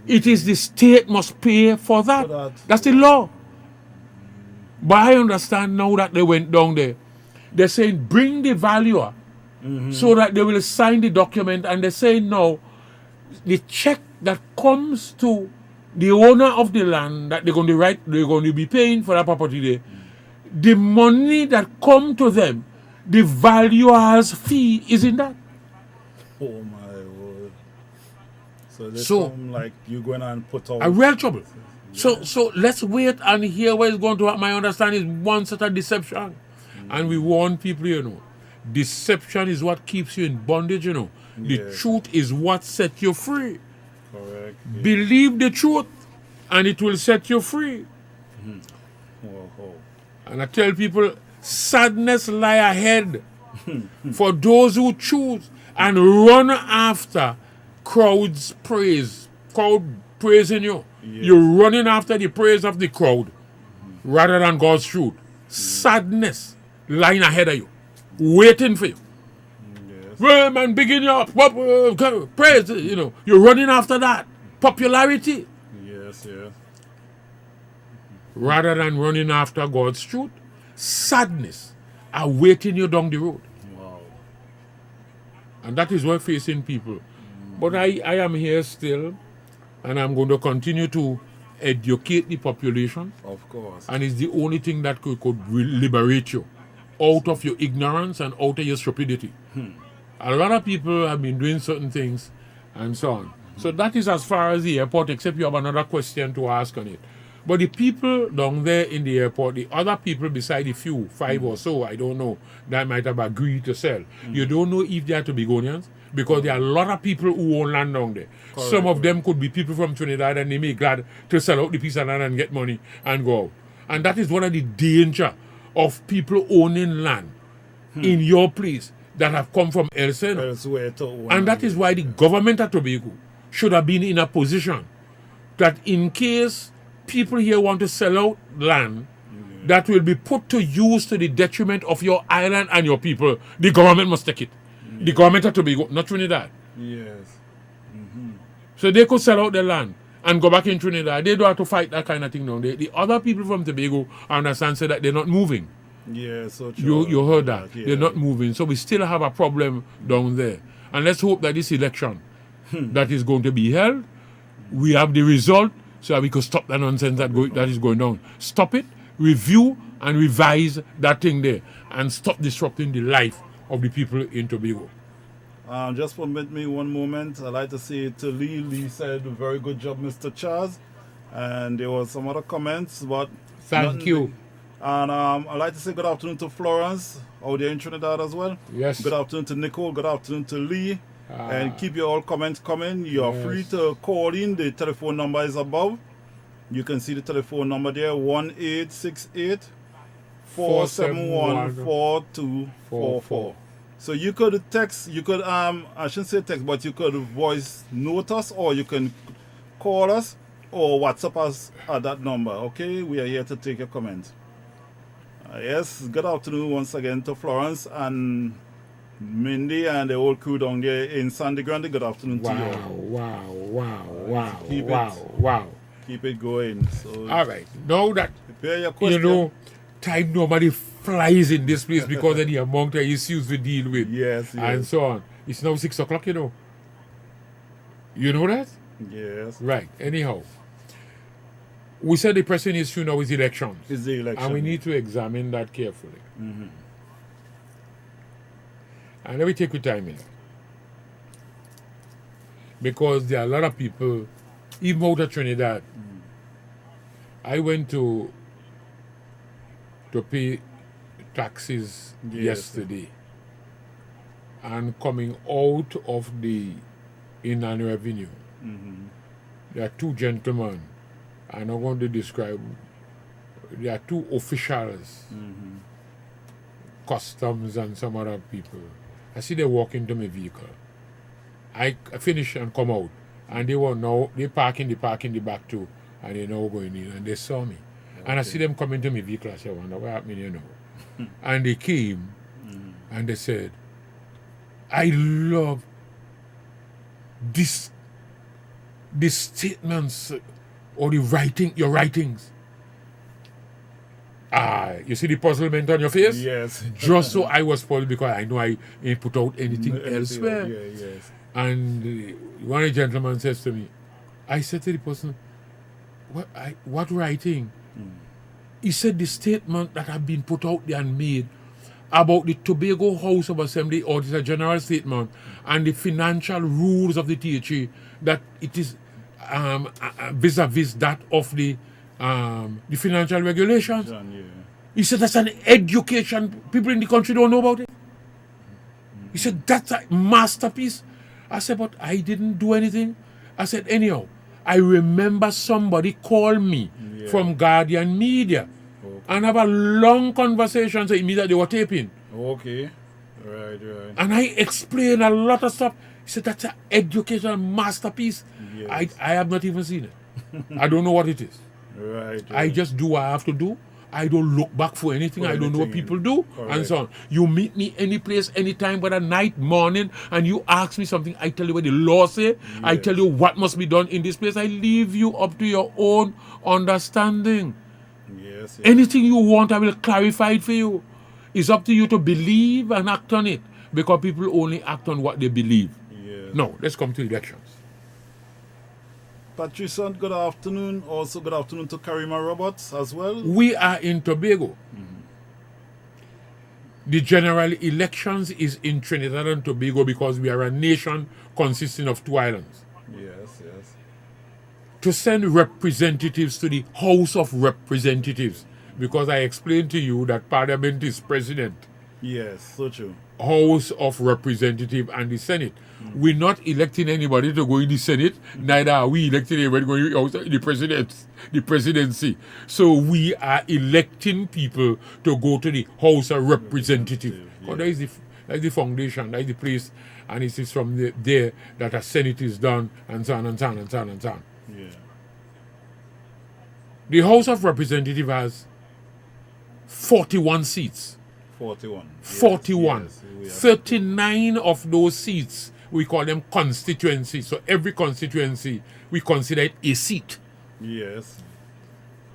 [SPEAKER 5] It is the state must pay for that.
[SPEAKER 4] For that.
[SPEAKER 5] That's the law. But I understand now that they went down there. They're saying bring the valuer so that they will sign the document, and they're saying now the check that comes to the owner of the land that they're going to be paying for that property there, the money that come to them, the valuer's fee is in that.
[SPEAKER 4] Oh my word. So this
[SPEAKER 5] So-
[SPEAKER 4] come like you going and put out
[SPEAKER 5] A real trouble. So let's wait and hear what is going to happen. My understanding is one such a deception. And we warn people, deception is what keeps you in bondage, The
[SPEAKER 4] Yes.
[SPEAKER 5] truth is what sets you free.
[SPEAKER 4] correct.
[SPEAKER 5] Believe the truth and it will set you free.
[SPEAKER 4] Oh.
[SPEAKER 5] And I tell people, sadness lie ahead for those who choose and run after crowd praising you.
[SPEAKER 4] Yes.
[SPEAKER 5] You're running after the praise of the crowd rather than God's truth. Sadness lying ahead of you, waiting for you.
[SPEAKER 4] Yes.
[SPEAKER 5] Well, man, begin you up. Praise, You're running after that. Popularity.
[SPEAKER 4] Yes.
[SPEAKER 5] Rather than running after God's truth. Sadness are waiting you down the road.
[SPEAKER 4] Wow.
[SPEAKER 5] And that is what facing people. But I am here still, and I'm going to continue to educate the population.
[SPEAKER 4] Of course.
[SPEAKER 5] And it's the only thing that could liberate you out of your ignorance and out of your stupidity. A lot of people have been doing certain things and so on. So that is as far as the airport, except you have another question to ask on it. But the people down there in the airport, the other people beside the few, 5 or so, I don't know, that might have agreed to sell. You don't know if they are Tobagonians, because there are a lot of people who own land down there.
[SPEAKER 4] Correct.
[SPEAKER 5] Some of them could be people from Trinidad, and they may be glad to sell out the piece of land and get money and go out. And that is one of the danger of people owning land in your place that have come from elsewhere.
[SPEAKER 4] Elsewhere to own
[SPEAKER 5] And that
[SPEAKER 4] land.
[SPEAKER 5] is why the government of Tobago should have been in a position that in case people here want to sell out land that will be put to use to the detriment of your island and your people, the government must take it. The government of Tobago, not Trinidad.
[SPEAKER 4] Yes.
[SPEAKER 5] So they could sell out their land and go back in Trinidad. They don't have to fight that kind of thing now. The other people from Tobago, I understand, say that they're not moving.
[SPEAKER 4] Yeah, so true.
[SPEAKER 5] You heard that.
[SPEAKER 4] Yeah.
[SPEAKER 5] They're not moving. So we still have a problem down there. And let's hope that this election that is going to be held, we have the result so that we can stop that nonsense that is going on. Stop it, review and revise that thing there, and stop disrupting the life of the people in Tobago.
[SPEAKER 4] Just permit me one moment. I'd like to say to Lee. Lee said, very good job, Mr. Charles. And there was some other comments, but
[SPEAKER 5] Thank
[SPEAKER 4] nothing
[SPEAKER 5] you.
[SPEAKER 4] big. And I'd like to say good afternoon to Florence out there in Trinidad as well.
[SPEAKER 5] Yes.
[SPEAKER 4] Good afternoon to Nicole. Good afternoon to Lee. And keep your all comments coming. You're
[SPEAKER 5] Yes.
[SPEAKER 4] free to call in. The telephone number is above. You can see the telephone number there, 1868 471 4244. So you could text, I shouldn't say text, but you could voice note us, or you can call us or WhatsApp us at that number. Okay, we are here to take your comments. Yes, good afternoon once again to Florence and Mindy and the whole crew down there in Sandy Grande. Good afternoon to you all. Keep
[SPEAKER 5] Wow.
[SPEAKER 4] Keep it going. So
[SPEAKER 5] All right. Now that,
[SPEAKER 4] prepare your question.
[SPEAKER 5] time normally flies in this place because of the amount of issues we deal with.
[SPEAKER 4] Yes,
[SPEAKER 5] And so on. It's now 6 o'clock, You know that?
[SPEAKER 4] yes.
[SPEAKER 5] Right. Anyhow, we said the pressing issue now is elections.
[SPEAKER 4] It's the election.
[SPEAKER 5] And we need to examine that carefully. And let me take your time in it. Because there are a lot of people, even out of Trinidad. I went to pay taxes
[SPEAKER 4] Yes.
[SPEAKER 5] yesterday. And coming out of the Inland Revenue, there are two gentlemen. I'm not going to describe. There are two officials, customs and some other people. I see they walk into my vehicle. I finish and come out, and they park in the back too, and they now going in, and they saw me, and I see them come into my vehicle. I said, "I wonder what happened, And they came, and they said, "I love this the statements or the writing, your writings. You see the puzzlement on your face?
[SPEAKER 4] Yes.
[SPEAKER 5] Just so I was puzzled because I know I ain't put out anything elsewhere.
[SPEAKER 4] Yeah, yes.
[SPEAKER 5] And one of the gentlemen says to me, I said to the person, what writing? He said the statement that have been put out there and made about the Tobago House of Assembly Auditor General statement and the financial rules of the THA, that it is vis-a-vis that of the financial regulations.
[SPEAKER 4] Yeah.
[SPEAKER 5] He said that's an education. People in the country don't know about it. He said that's a masterpiece. I said, but I didn't do anything. I said, anyhow, I remember somebody called me from Guardian Media and have a long conversation saying me that they were taping.
[SPEAKER 4] Okay. Right.
[SPEAKER 5] And I explained a lot of stuff. He said that's an educational masterpiece.
[SPEAKER 4] Yes.
[SPEAKER 5] I have not even seen it. I don't know what it is.
[SPEAKER 4] Right.
[SPEAKER 5] I just do what I have to do. I don't look back for anything. I don't know what people do and so on. You meet me any place, anytime, whether night, morning, and you ask me something, I tell you what the law say. I tell you what must be done in this place. I leave you up to your own understanding.
[SPEAKER 4] Yes.
[SPEAKER 5] Anything you want, I will clarify it for you. It's up to you to believe and act on it, because people only act on what they believe.
[SPEAKER 4] Yes.
[SPEAKER 5] Now, let's come to elections.
[SPEAKER 4] Patricia, good afternoon. Also, good afternoon to Karima Roberts as well.
[SPEAKER 5] We are in Tobago. The general elections is in Trinidad and Tobago because we are a nation consisting of 2 islands.
[SPEAKER 4] Yes.
[SPEAKER 5] To send representatives to the House of Representatives, because I explained to you that Parliament is President,
[SPEAKER 4] Yes, so true.
[SPEAKER 5] House of Representatives and the Senate. We're not electing anybody to go in the Senate, neither are we electing anybody to go in the presidency. So we are electing people to go to the House of Representatives. That is the foundation, that is the place, and it is from there that a Senate is done, and so on and so on and so on and so on.
[SPEAKER 4] Yeah.
[SPEAKER 5] The House of Representatives has 41 seats.
[SPEAKER 4] 41.
[SPEAKER 5] 41.
[SPEAKER 4] Yes, we have
[SPEAKER 5] 39 of those seats, we call them constituencies. So every constituency, we consider it a seat.
[SPEAKER 4] Yes.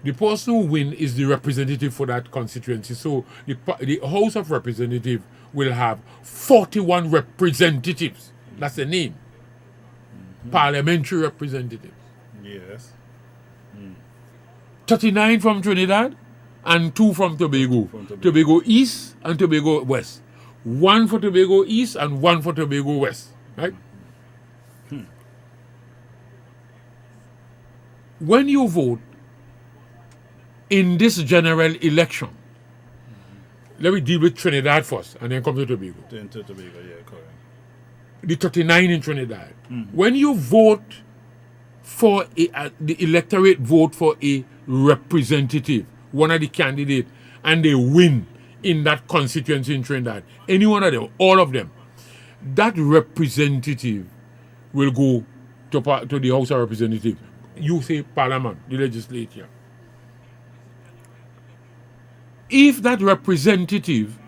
[SPEAKER 5] The person who wins is the representative for that constituency. So the House of Representatives will have 41 representatives. That's the name. Parliamentary representatives.
[SPEAKER 4] Yes.
[SPEAKER 5] 39 from Trinidad and 2 from Tobago. Tobago East and Tobago West. 1 for Tobago East and 1 for Tobago West. Right? When you vote in this general election, let me deal with Trinidad first and then come to Tobago.
[SPEAKER 4] Then to Tobago, yeah, correct.
[SPEAKER 5] The 39 in Trinidad. When you vote for the electorate vote for a representative, one of the candidates, and they win in that constituency in Trinidad, any one of them, all of them, that representative will go to the House of Representatives. You say Parliament, the legislature. If that representative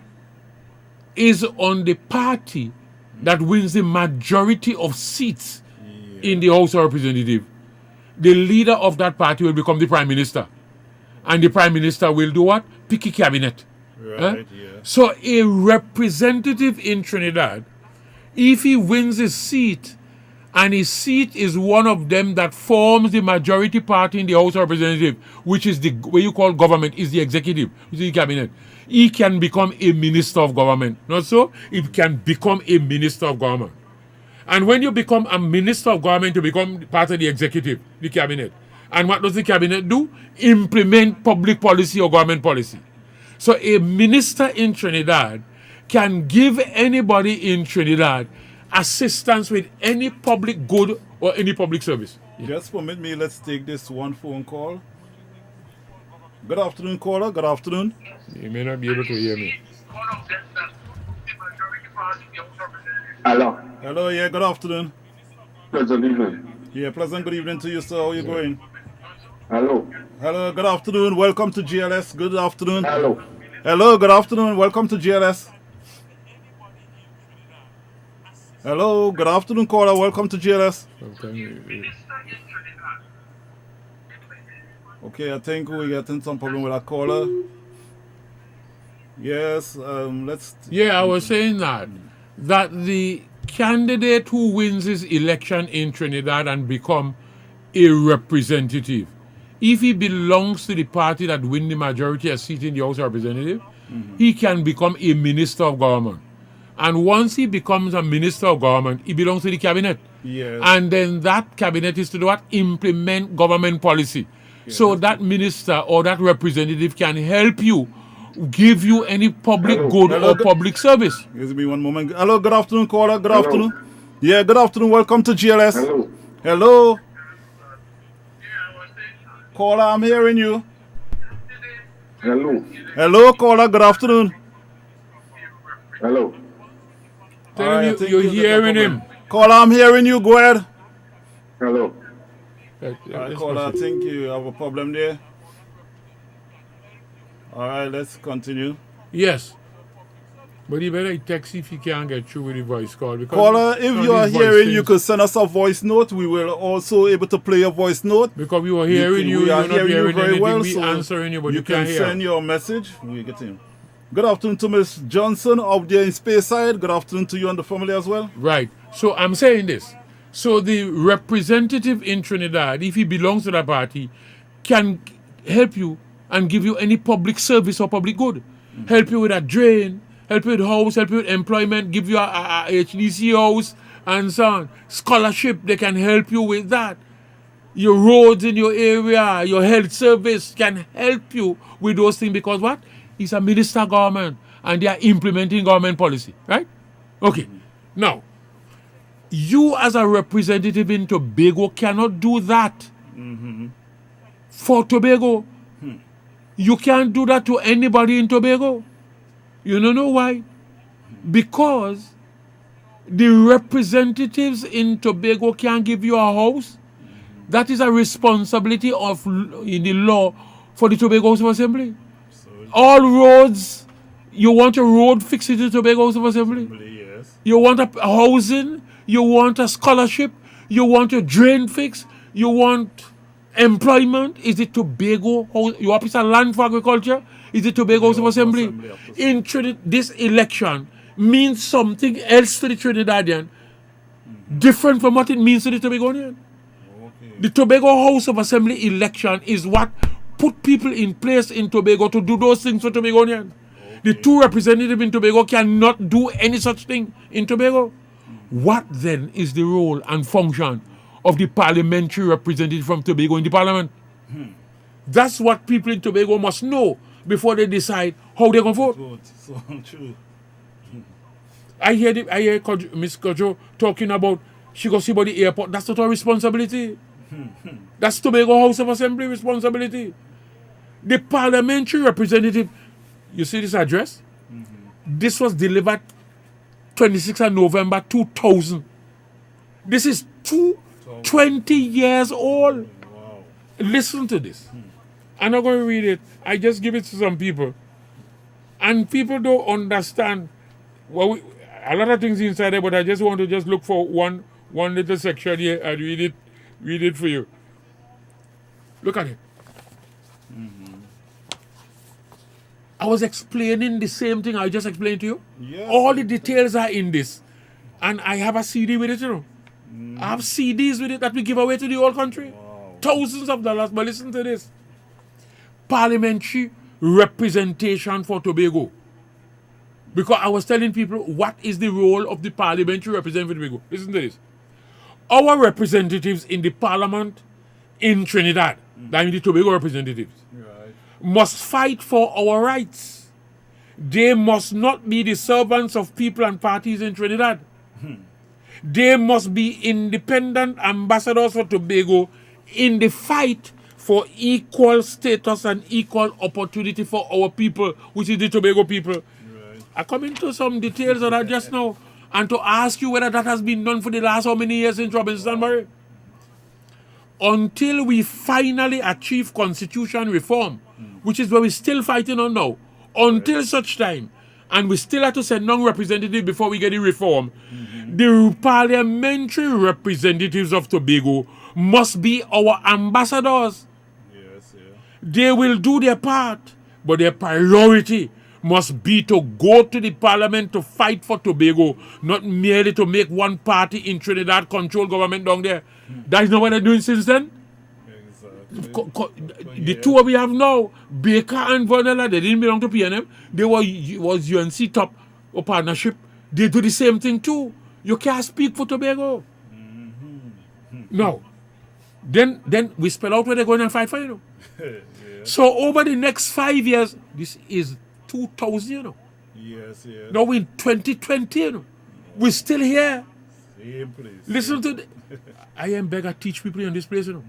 [SPEAKER 5] is on the party that wins the majority of seats in the House of Representatives, the leader of that party will become the Prime Minister. And the Prime Minister will do what? Pick a cabinet.
[SPEAKER 4] Right, yeah.
[SPEAKER 5] So a representative in Trinidad, if he wins his seat, and his seat is one of them that forms the majority party in the House of Representatives, which is the way you call government, is the executive, which is the cabinet, he can become a minister of government. Not so? He can become a minister of government. And when you become a minister of government, you become part of the executive, the cabinet. And what does the cabinet do? Implement public policy or government policy. So a minister in Trinidad can give anybody in Trinidad assistance with any public good or any public service.
[SPEAKER 4] Just permit me, let's take this one phone call. Good afternoon, caller. Good afternoon.
[SPEAKER 5] You may not be able to hear me.
[SPEAKER 6] Hello.
[SPEAKER 4] Hello, yeah, good afternoon.
[SPEAKER 6] Pleasant evening.
[SPEAKER 4] Yeah, pleasant good evening to you, sir. How are you going?
[SPEAKER 6] Hello.
[SPEAKER 4] Hello, good afternoon. Welcome to GLS. Good afternoon.
[SPEAKER 6] Hello.
[SPEAKER 4] Hello, good afternoon. Welcome to GLS. Hello, good afternoon, caller. Welcome to GLS. Okay, I think we're getting some problem with our caller. Yes, let's...
[SPEAKER 5] Yeah, I was saying that the candidate who wins his election in Trinidad and become a representative, if he belongs to the party that win the majority of seat in the House of Representatives, he can become a minister of government. And once he becomes a minister of government, he belongs to the cabinet.
[SPEAKER 4] Yes.
[SPEAKER 5] And then that cabinet is to do what? Implement government policy. So that minister or that representative can help you, give you any public good or public service.
[SPEAKER 4] Give me one moment. Hello, good afternoon, caller. Good
[SPEAKER 6] Hello.
[SPEAKER 4] afternoon. Yeah, good afternoon. Welcome to GLS.
[SPEAKER 6] Hello.
[SPEAKER 4] Hello. Caller, I'm hearing you.
[SPEAKER 6] Hello.
[SPEAKER 4] Hello, caller. Good afternoon.
[SPEAKER 6] Hello.
[SPEAKER 5] Tell
[SPEAKER 4] Alright, I
[SPEAKER 5] him
[SPEAKER 4] think
[SPEAKER 5] you're
[SPEAKER 4] you got a
[SPEAKER 5] hearing
[SPEAKER 4] problem.
[SPEAKER 5] him.
[SPEAKER 4] Caller, I'm hearing you. Go ahead.
[SPEAKER 6] Hello.
[SPEAKER 4] Alright, caller, I think you have a problem there. Alright, let's continue.
[SPEAKER 5] Yes. But he better text if he can't get through with the voice call. Because
[SPEAKER 4] Caller, if
[SPEAKER 5] some
[SPEAKER 4] you
[SPEAKER 5] of
[SPEAKER 4] are
[SPEAKER 5] these voice
[SPEAKER 4] hearing, you
[SPEAKER 5] things-
[SPEAKER 4] could send us a voice note. We will also able to play a voice note.
[SPEAKER 5] Because we were hearing you,
[SPEAKER 4] we
[SPEAKER 5] you're
[SPEAKER 4] are
[SPEAKER 5] not
[SPEAKER 4] hearing you
[SPEAKER 5] hearing
[SPEAKER 4] very
[SPEAKER 5] anything,
[SPEAKER 4] well,
[SPEAKER 5] we
[SPEAKER 4] so
[SPEAKER 5] answering you, but
[SPEAKER 4] you
[SPEAKER 5] you
[SPEAKER 4] can
[SPEAKER 5] can't hear.
[SPEAKER 4] send your message. We get in. Good afternoon to Miss Johnson out there in Speyside. Good afternoon to you and the family as well.
[SPEAKER 5] Right. So I'm saying this. So the representative in Trinidad, if he belongs to that party, can help you and give you any public service or public good. Help you with a drain, help you with house, help you with employment, give you a HDC house and so on. Scholarship, they can help you with that. Your roads in your area, your health service can help you with those things because what? It's a minister government and they are implementing government policy, right? Okay. Now, you as a representative in Tobago cannot do that. For Tobago. You can't do that to anybody in Tobago. You don't know why? Because the representatives in Tobago can't give you a house. That is a responsibility of in the law for the Tobago House of Assembly. All roads, you want a road fixed in the Tobago House of Assembly.
[SPEAKER 4] Yes.
[SPEAKER 5] You want a housing, you want a scholarship, you want a drain fix, you want employment. Is it Tobago House? You want a land for agriculture? Is it Tobago House of Assembly? In Trinidad, this election means something else to the Trinidadian, different from what it means to the Tobagonian. The Tobago House of Assembly election is what put people in place in Tobago to do those things for Tobagonian. The two representatives in Tobago cannot do any such thing in Tobago. What then is the role and function of the parliamentary representative from Tobago in the parliament? That's what people in Tobago must know before they decide how they're going to vote.
[SPEAKER 4] Good. So true.
[SPEAKER 5] I hear Miss Kojo talking about she go see about the airport. That's not her responsibility. That's Tobago House of Assembly responsibility. The parliamentary representative, you see this address? This was delivered 26th of November 2000. This is 20 years old.
[SPEAKER 4] Wow.
[SPEAKER 5] Listen to this. I'm not going to read it. I just give it to some people. And people don't understand. Well, a lot of things inside there, but I just want to just look for one little section here and read it for you. Look at it. I was explaining the same thing I just explained to you.
[SPEAKER 4] Yes.
[SPEAKER 5] All the details are in this. And I have a CD with it, you know. I have CDs with it that we give away to the whole country.
[SPEAKER 4] Wow.
[SPEAKER 5] Thousands of dollars. But listen to this. Parliamentary representation for Tobago. Because I was telling people what is the role of the parliamentary representative for Tobago. Listen to this. Our representatives in the parliament in Trinidad, that means the Tobago representatives, must fight for our rights. They must not be the servants of people and parties in Trinidad. They must be independent ambassadors for Tobago in the fight for equal status and equal opportunity for our people, which is the Tobago people. I come into some details of that just now and to ask you whether that has been done for the last how many years in Robinson Murray. Until we finally achieve constitution reform, which is what we're still fighting on now, until such time, and we still have to send non-representative before we get the reform, the parliamentary representatives of Tobago must be our ambassadors.
[SPEAKER 4] Yes, yeah.
[SPEAKER 5] They will do their part, but their priority must be to go to the parliament to fight for Tobago, not merely to make one party in Trinidad control government down there. That is not what they're doing since then. The two we have now, Baker and Vanilla, they didn't belong to PNM. They was UNC top or partnership. They do the same thing too. You can't speak for Tobago. No. Then we spell out where they're going to fight for, you know. So over the next 5 years, this is 2000, you know.
[SPEAKER 4] Yes.
[SPEAKER 5] Now we're in 2020, you know. We're still here.
[SPEAKER 4] Same place.
[SPEAKER 5] Listen to the, I am beggar teach people in this place, you know.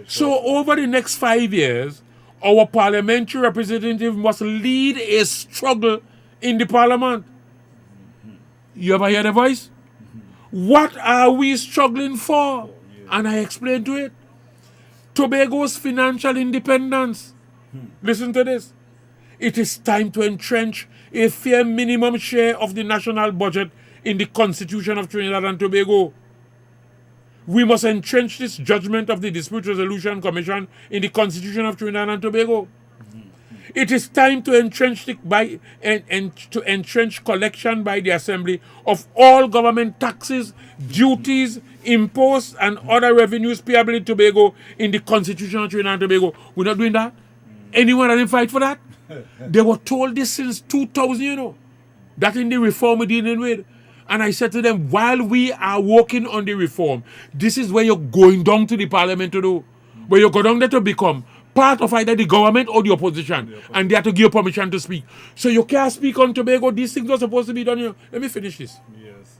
[SPEAKER 5] So over the next 5 years, our parliamentary representative must lead a struggle in the parliament. You ever hear the voice? What are we struggling for? And I explained to it. Tobago's financial independence. Listen to this. It is time to entrench a fair minimum share of the national budget in the Constitution of Trinidad and Tobago. We must entrench this judgment of the Dispute Resolution Commission in the Constitution of Trinidad and Tobago. It is time to entrench collection by the Assembly of all government taxes, duties, imposts, and other revenues payable in Tobago in the Constitution of Trinidad and Tobago. We're not doing that. Anyone that didn't fight for that? They were told this since 2000, you know. That in the reform we're dealing with. And I said to them, while we are working on the reform, this is where you're going down to the parliament to do. Where you go down there to become part of either the government or the opposition. And they have to give you permission to speak. So you can't speak on Tobago. These things are supposed to be done here. Let me finish this.
[SPEAKER 4] Yes.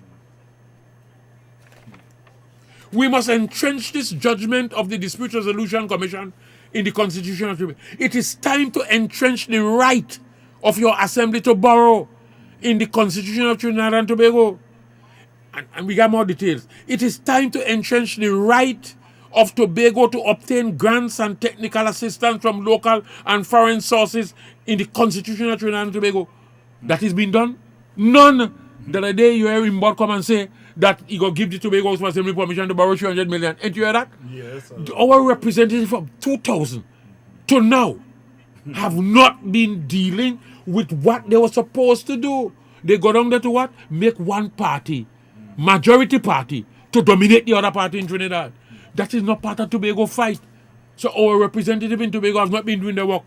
[SPEAKER 5] We must entrench this judgment of the Dispute Resolution Commission in the Constitution of Tobago. It is time to entrench the right of your assembly to borrow in the Constitution of Trinidad and Tobago. And we got more details. It is time to entrench the right of Tobago to obtain grants and technical assistance from local and foreign sources in the Constitution of Trinidad and Tobago. That is being done? None. The other day you hear him come and say that he going to give the Tobago House of Assembly permission to borrow 300 million. Ain't you hear that?
[SPEAKER 4] Yes.
[SPEAKER 5] Our representatives from 2000 to now have not been dealing with what they were supposed to do. They go down there to what? Make one party, majority party, to dominate the other party in Trinidad. That is not part of Tobago fight. So our representative in Tobago has not been doing the work.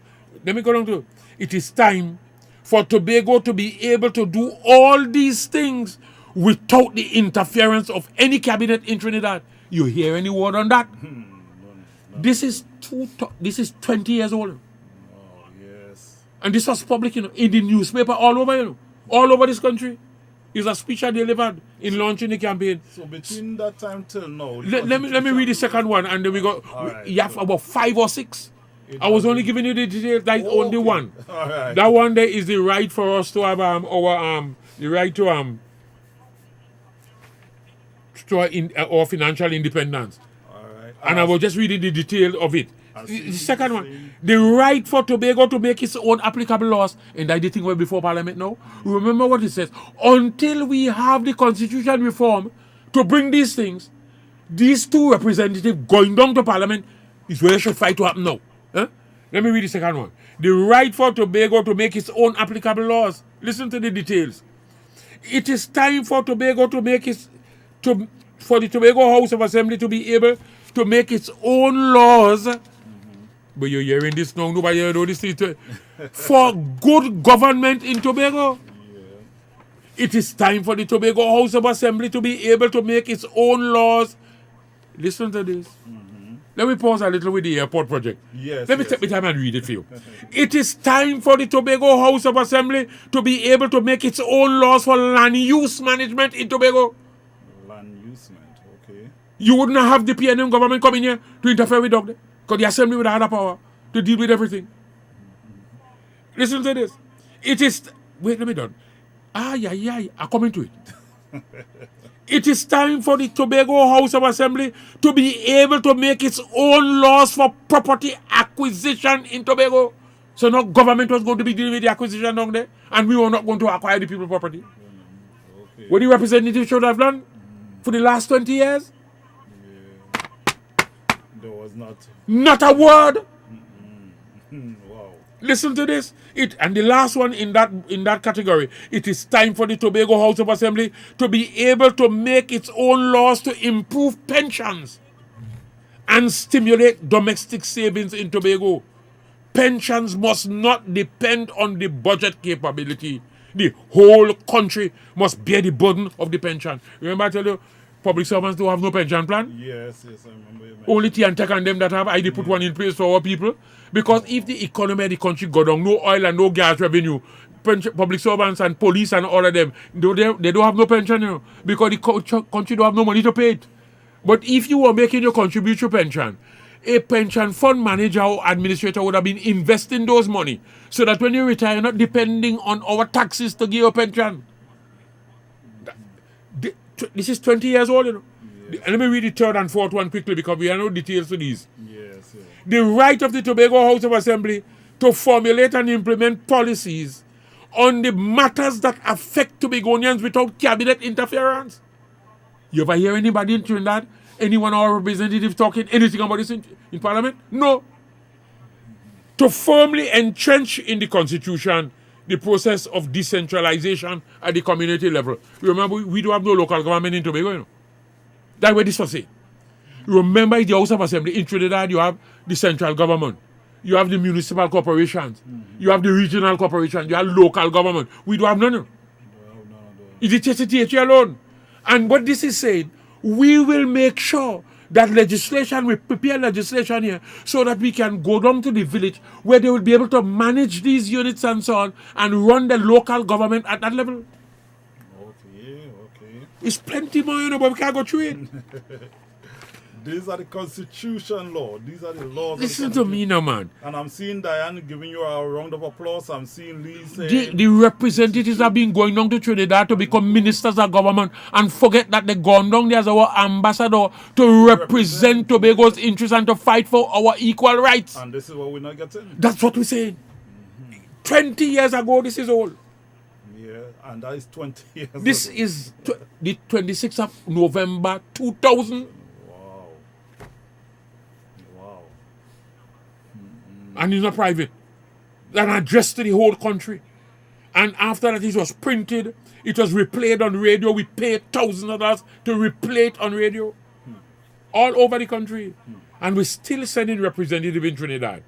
[SPEAKER 5] Let me go down to it. It is time for Tobago to be able to do all these things without the interference of any cabinet in Trinidad. You hear any word on that? This is 20 years old.
[SPEAKER 4] Yes.
[SPEAKER 5] And this was public, you know, in the newspaper all over, you know, all over this country. It's a speech I delivered in launching the campaign.
[SPEAKER 4] So between that time till now...
[SPEAKER 5] Let me read the second one, and then we go...
[SPEAKER 4] Right.
[SPEAKER 5] You have about 5 or 6. I was only giving you the details. That is only one.
[SPEAKER 4] All right.
[SPEAKER 5] That one there is the right for us to have the right to our financial independence.
[SPEAKER 4] All right.
[SPEAKER 5] And I was just reading the detail of it. The second one, the right for Tobago to make its own applicable laws. And I did think well before Parliament now. Remember what it says. Until we have the constitution reform to bring these things, these two representatives going down to Parliament is where they should fight to happen now. Huh? Let me read the second one. The right for Tobago to make its own applicable laws. Listen to the details. It is time for Tobago to make for the Tobago House of Assembly to be able to make its own laws. But you're hearing this now, nobody know this thing. For good government in Tobago. Yeah. It is time for the Tobago House of Assembly to be able to make its own laws. Listen to this. Let me pause a little with the airport project.
[SPEAKER 4] Yes.
[SPEAKER 5] Let me take my time and read it for you. It is time for the Tobago House of Assembly to be able to make its own laws for land use management in Tobago.
[SPEAKER 4] Land use management, okay.
[SPEAKER 5] You wouldn't have the PNM government coming here to interfere with Doug. Because the Assembly would have the power to deal with everything. Listen to this. It is... Wait, let me done. I'm coming to it. It is time for the Tobago House of Assembly to be able to make its own laws for property acquisition in Tobago. So no government was going to be dealing with the acquisition down there, and we were not going to acquire the people's property.
[SPEAKER 4] Okay.
[SPEAKER 5] What the representative should have done for the last 20 years?
[SPEAKER 4] There was not...
[SPEAKER 5] Not a word.
[SPEAKER 4] Wow.
[SPEAKER 5] Listen to this. And the last one in that category, it is time for the Tobago House of Assembly to be able to make its own laws to improve pensions and stimulate domestic savings in Tobago. Pensions must not depend on the budget capability. The whole country must bear the burden of the pension. Remember I tell you, public servants don't have no pension plan?
[SPEAKER 4] Yes, I remember you mentioned.
[SPEAKER 5] Only Tech and them that have ID put one in place for our people. Because if the economy of the country go down, no oil and no gas revenue, public servants and police and all of them, they don't have no pension, you know, because the country don't have no money to pay it. But if you were making your contribution pension, a pension fund manager or administrator would have been investing those money so that when you retire, you're not depending on our taxes to give you a pension. This is 20 years old, you know. Yeah. Let me read the third and fourth one quickly because we have no details to these.
[SPEAKER 4] Yes.
[SPEAKER 5] The right of the Tobago House of Assembly to formulate and implement policies on the matters that affect Tobagonians without cabinet interference. You ever hear anybody in Trinidad, anyone or representative talking anything about this in Parliament? No. To firmly entrench in the Constitution the process of decentralization at the community level. Remember, we do have no local government in Tobago, you know. That's what this was saying. Remember, in the House of Assembly in Trinidad, you have the central government. You have the municipal corporations. You have the regional corporations. You have local government. We do have none. No. It's the TTTH alone. And what this is saying, we will make sure that legislation, we prepare legislation here so that we can go down to the village where they will be able to manage these units and so on and run the local government at that level.
[SPEAKER 4] Okay.
[SPEAKER 5] It's plenty more, you know, but we can't go through it.
[SPEAKER 4] These are the constitution law. These are the laws.
[SPEAKER 5] Listen to me now, man.
[SPEAKER 4] And I'm seeing Diane giving you a round of applause. I'm seeing Lee saying...
[SPEAKER 5] The representatives have been going down to Trinidad to become ministers of government and forget that they've gone down there as our ambassador to represent Tobago's interests and to fight for our equal rights.
[SPEAKER 4] And this is what we're not getting.
[SPEAKER 5] That's what we're saying. 20 years ago, this is all.
[SPEAKER 4] Yeah, and that is 20 years
[SPEAKER 5] This
[SPEAKER 4] ago.
[SPEAKER 5] is the 26th of November 2000.
[SPEAKER 4] Wow.
[SPEAKER 5] And it's not private. An address to the whole country. And after that, it was printed. It was replayed on radio. We paid thousands of dollars to replay it on radio. All over the country. And we're still sending representatives in Trinidad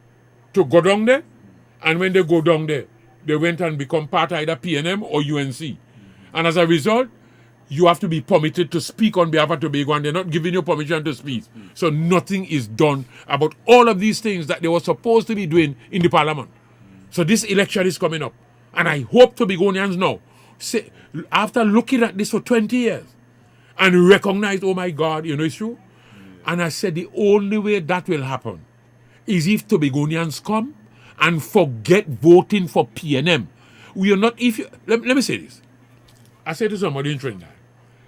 [SPEAKER 5] to go down there. And when they go down there, they went and become part of either PNM or UNC. And as a result, you have to be permitted to speak on behalf of Tobago, and they're not giving you permission to speak. So nothing is done about all of these things that they were supposed to be doing in the Parliament. So this election is coming up. And I hope Tobagonians now, after looking at this for 20 years, and recognize, oh my God, you know it's true. And I said the only way that will happen is if Tobagonians come and forget voting for PNM. We are not, if you, let me say this. I said to somebody in Trinidad,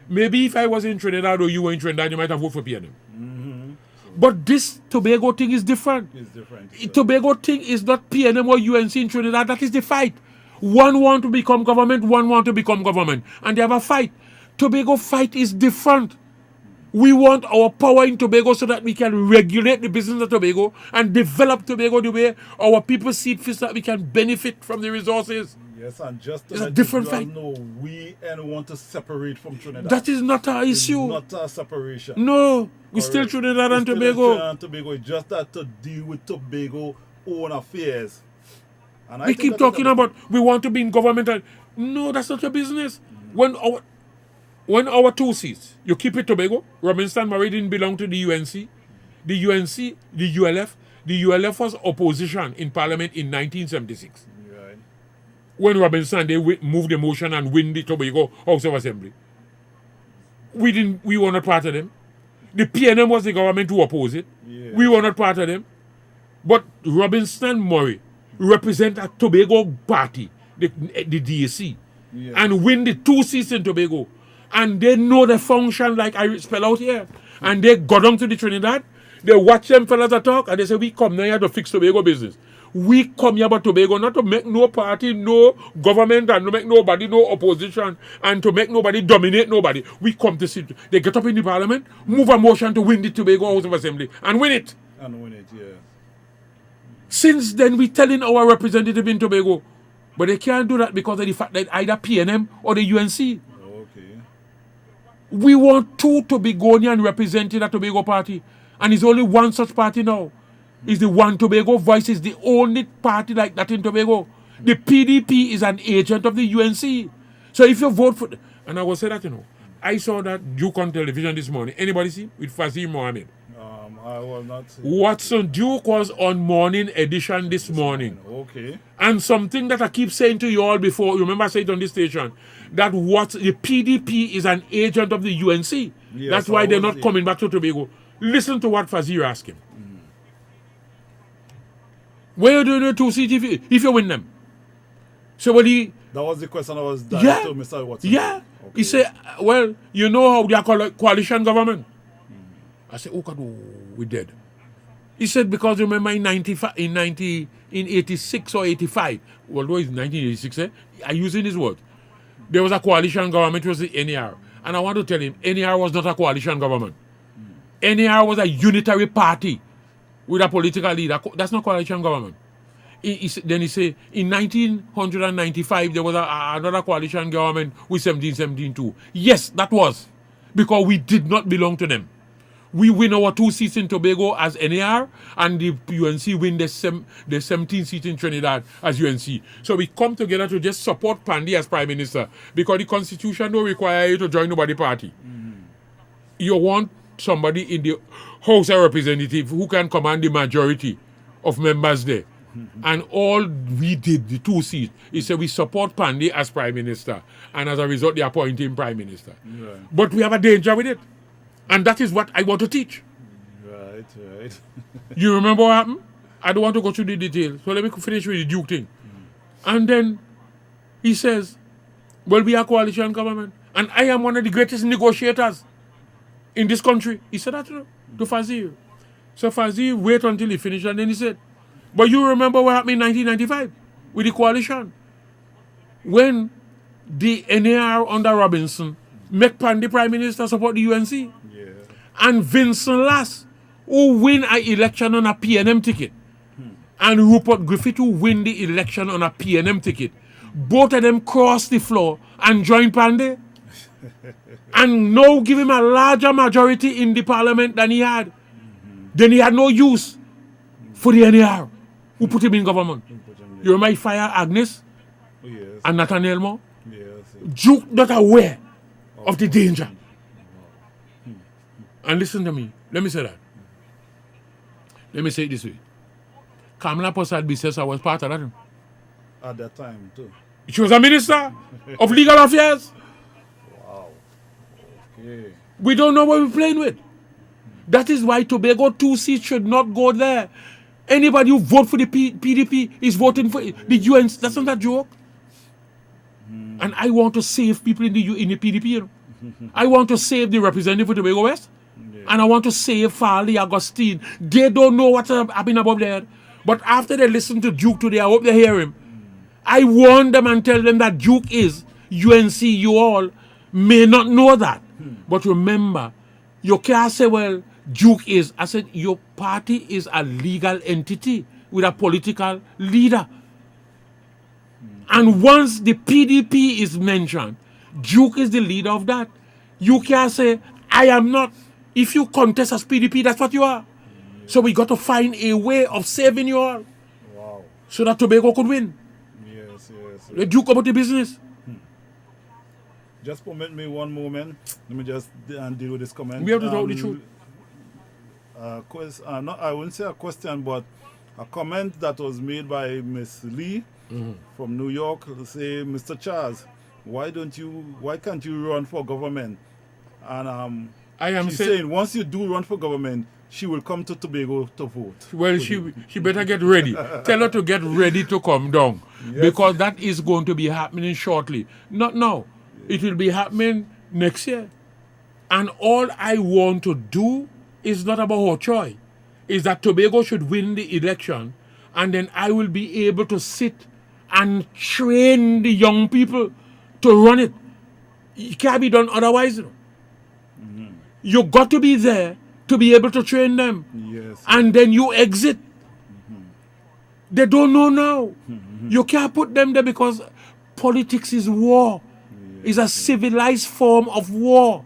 [SPEAKER 5] maybe if I was in Trinidad or you were in Trinidad, you might have voted for PNM. But this Tobago thing is different.
[SPEAKER 4] It's different.
[SPEAKER 5] Tobago thing is not PNM or UNC in Trinidad. That is the fight. One want to become government, one want to become government. And they have a fight. Tobago fight is different. We want our power in Tobago so that we can regulate the business of Tobago and develop Tobago the way our people see it fit so that we can benefit from the resources.
[SPEAKER 4] Yes, and just to
[SPEAKER 5] It's a
[SPEAKER 4] let
[SPEAKER 5] different
[SPEAKER 4] you all
[SPEAKER 5] fight.
[SPEAKER 4] know, we and want to separate from Trinidad.
[SPEAKER 5] That is not our issue.
[SPEAKER 4] It's not a separation.
[SPEAKER 5] No, we still
[SPEAKER 4] Correct.
[SPEAKER 5] Trinidad and
[SPEAKER 4] It's still
[SPEAKER 5] Tobago.
[SPEAKER 4] Trinidad and Tobago. It's just that to deal with Tobago own affairs. And I
[SPEAKER 5] We
[SPEAKER 4] think
[SPEAKER 5] keep
[SPEAKER 4] that's
[SPEAKER 5] talking
[SPEAKER 4] a-
[SPEAKER 5] about we want to be in government. No, that's not your business. When our two seats, you keep it Tobago. Robinson Murray didn't belong to the UNC. The UNC, the ULF. The ULF was opposition in Parliament in 1976.
[SPEAKER 4] Right.
[SPEAKER 5] When Robinson, they moved the motion and win the Tobago House of Assembly. We were not part of them. The PNM was the government who opposed it.
[SPEAKER 4] Yeah.
[SPEAKER 5] We were not part of them. But Robinson Murray represent a Tobago party, the DAC,
[SPEAKER 4] Yeah.
[SPEAKER 5] and win the two seats in Tobago. And they know the function like I spell out here. And they go down to the Trinidad, they watch them fellas talk, and they say, we come here to fix Tobago business. We come here about Tobago not to make no party, no government, and to make nobody no opposition, and to make nobody dominate nobody. We come to see, they get up in the Parliament, move a motion to win the Tobago House of Assembly, and win it.
[SPEAKER 4] And win it, yeah.
[SPEAKER 5] Since then, we telling our representative in Tobago, but they can't do that because of the fact that either PNM or the UNC.
[SPEAKER 4] Okay.
[SPEAKER 5] We want 2 Tobagonians representing the Tobago party, and there's only one such party now. It's the One Tobago Voice is the only party like that in Tobago. The PDP is an agent of the UNC. So if you vote for... And I will say that, I saw that Duke on television this morning. Anybody see? With Fazil Mohammed.
[SPEAKER 4] I will not see.
[SPEAKER 5] Watson Duke was on morning edition this morning.
[SPEAKER 4] Okay.
[SPEAKER 5] And something that I keep saying to you all before, you remember I said it on this station, that what the PDP is an agent of the UNC.
[SPEAKER 4] Yes,
[SPEAKER 5] That's why they're not coming back to Tobago. Listen to what Fazil asked him. Where are you doing your 2 seats if you win them? So when he...
[SPEAKER 4] That was the question I was dying to Mr. Watson.
[SPEAKER 5] Yeah.
[SPEAKER 4] Okay.
[SPEAKER 5] He said, well, you know how they are coalition government? I said, oh, God, we dead. He said, because remember in 86 or 85, although it's 1986, I'm using his word, there was a coalition government, it was the NER. And I want to tell him, NER was not a coalition government. NER was a unitary party with a political leader. That's not coalition government. Then he said, in 1995, there was another coalition government with 1717 too. Yes, that was. Because we did not belong to them. We win our 2 seats in Tobago as NAR, and the UNC win the 17 seats in Trinidad as UNC. So we come together to just support Pandy as Prime Minister, because the Constitution don't require you to join nobody party. You want somebody in the House of Representatives who can command the majority of members there. And all we did, the 2 seats, is say we support Pandy as Prime Minister, and as a result they appoint him Prime Minister.
[SPEAKER 4] Right.
[SPEAKER 5] But we have a danger with it. And that is what I want to teach.
[SPEAKER 4] Right.
[SPEAKER 5] You remember what happened? I don't want to go through the details. So let me finish with the Duke thing. And then he says, well, we are coalition government. And I am one of the greatest negotiators in this country. He said that to Fazil. So Fazil wait until he finished, and then he said, but you remember what happened in 1995 with the coalition? When the NAR under Robinson make Pandy Prime Minister support the UNC.
[SPEAKER 4] Yeah.
[SPEAKER 5] And Vincent Lass, who win an election on a PNM ticket, and Rupert Griffith, who win the election on a PNM ticket, both of them cross the floor and join Pandy. And now give him a larger majority in the parliament than he had. Then he had no use for the NAR, who put him in government. You remember he fired Agnes and Nathaniel Moore?
[SPEAKER 4] Yes.
[SPEAKER 5] Duke not aware of the danger. And listen to me. Let me say that. Let me say it this way. Kamala Prasad Bisesa was part of that.
[SPEAKER 4] At that time, too.
[SPEAKER 5] She was a minister of legal affairs.
[SPEAKER 4] Wow. Okay.
[SPEAKER 5] We don't know what we're playing with. That is why Tobago 2 seats should not go there. Anybody who vote for the PDP is voting for the UNC. That's not a joke. And I want to save people in the PDP. You know? I want to save the representative for Tobago West. Yeah. And I want to save Farley, Augustine. They don't know what's happening above there. But after they listen to Duke today, I hope they hear him. I warn them and tell them that Duke is UNC. You all may not know that. But remember, you can't say, well, Duke is. I said, your party is a legal entity with a political leader. And once the PDP is mentioned, Duke is the leader of that. You can't say, I am not. If you contest as PDP, that's what you are. So we got to find a way of saving you all.
[SPEAKER 4] Wow.
[SPEAKER 5] So that Tobago could win.
[SPEAKER 4] Yes.
[SPEAKER 5] Let Duke about the business.
[SPEAKER 4] Just permit me one moment. Let me just deal with this comment.
[SPEAKER 5] We have to talk the truth.
[SPEAKER 4] I wouldn't say a question, but a comment that was made by Miss Lee from New York. Say, Mr. Charles, why can't you run for government? And she's saying once you do run for government, she will come to Tobago to vote.
[SPEAKER 5] Well, she better get ready. Tell her to get ready to come down. Yes. Because that is going to be happening shortly. Not now. It will be happening next year. And all I want to do is not about her choice. Is that Tobago should win the election, and then I will be able to sit and train the young people to run it. It can't be done otherwise. You know? You got to be there to be able to train them.
[SPEAKER 4] Yes.
[SPEAKER 5] And then you exit. They don't know now. You can't put them there because politics is war. It's a civilized form of war.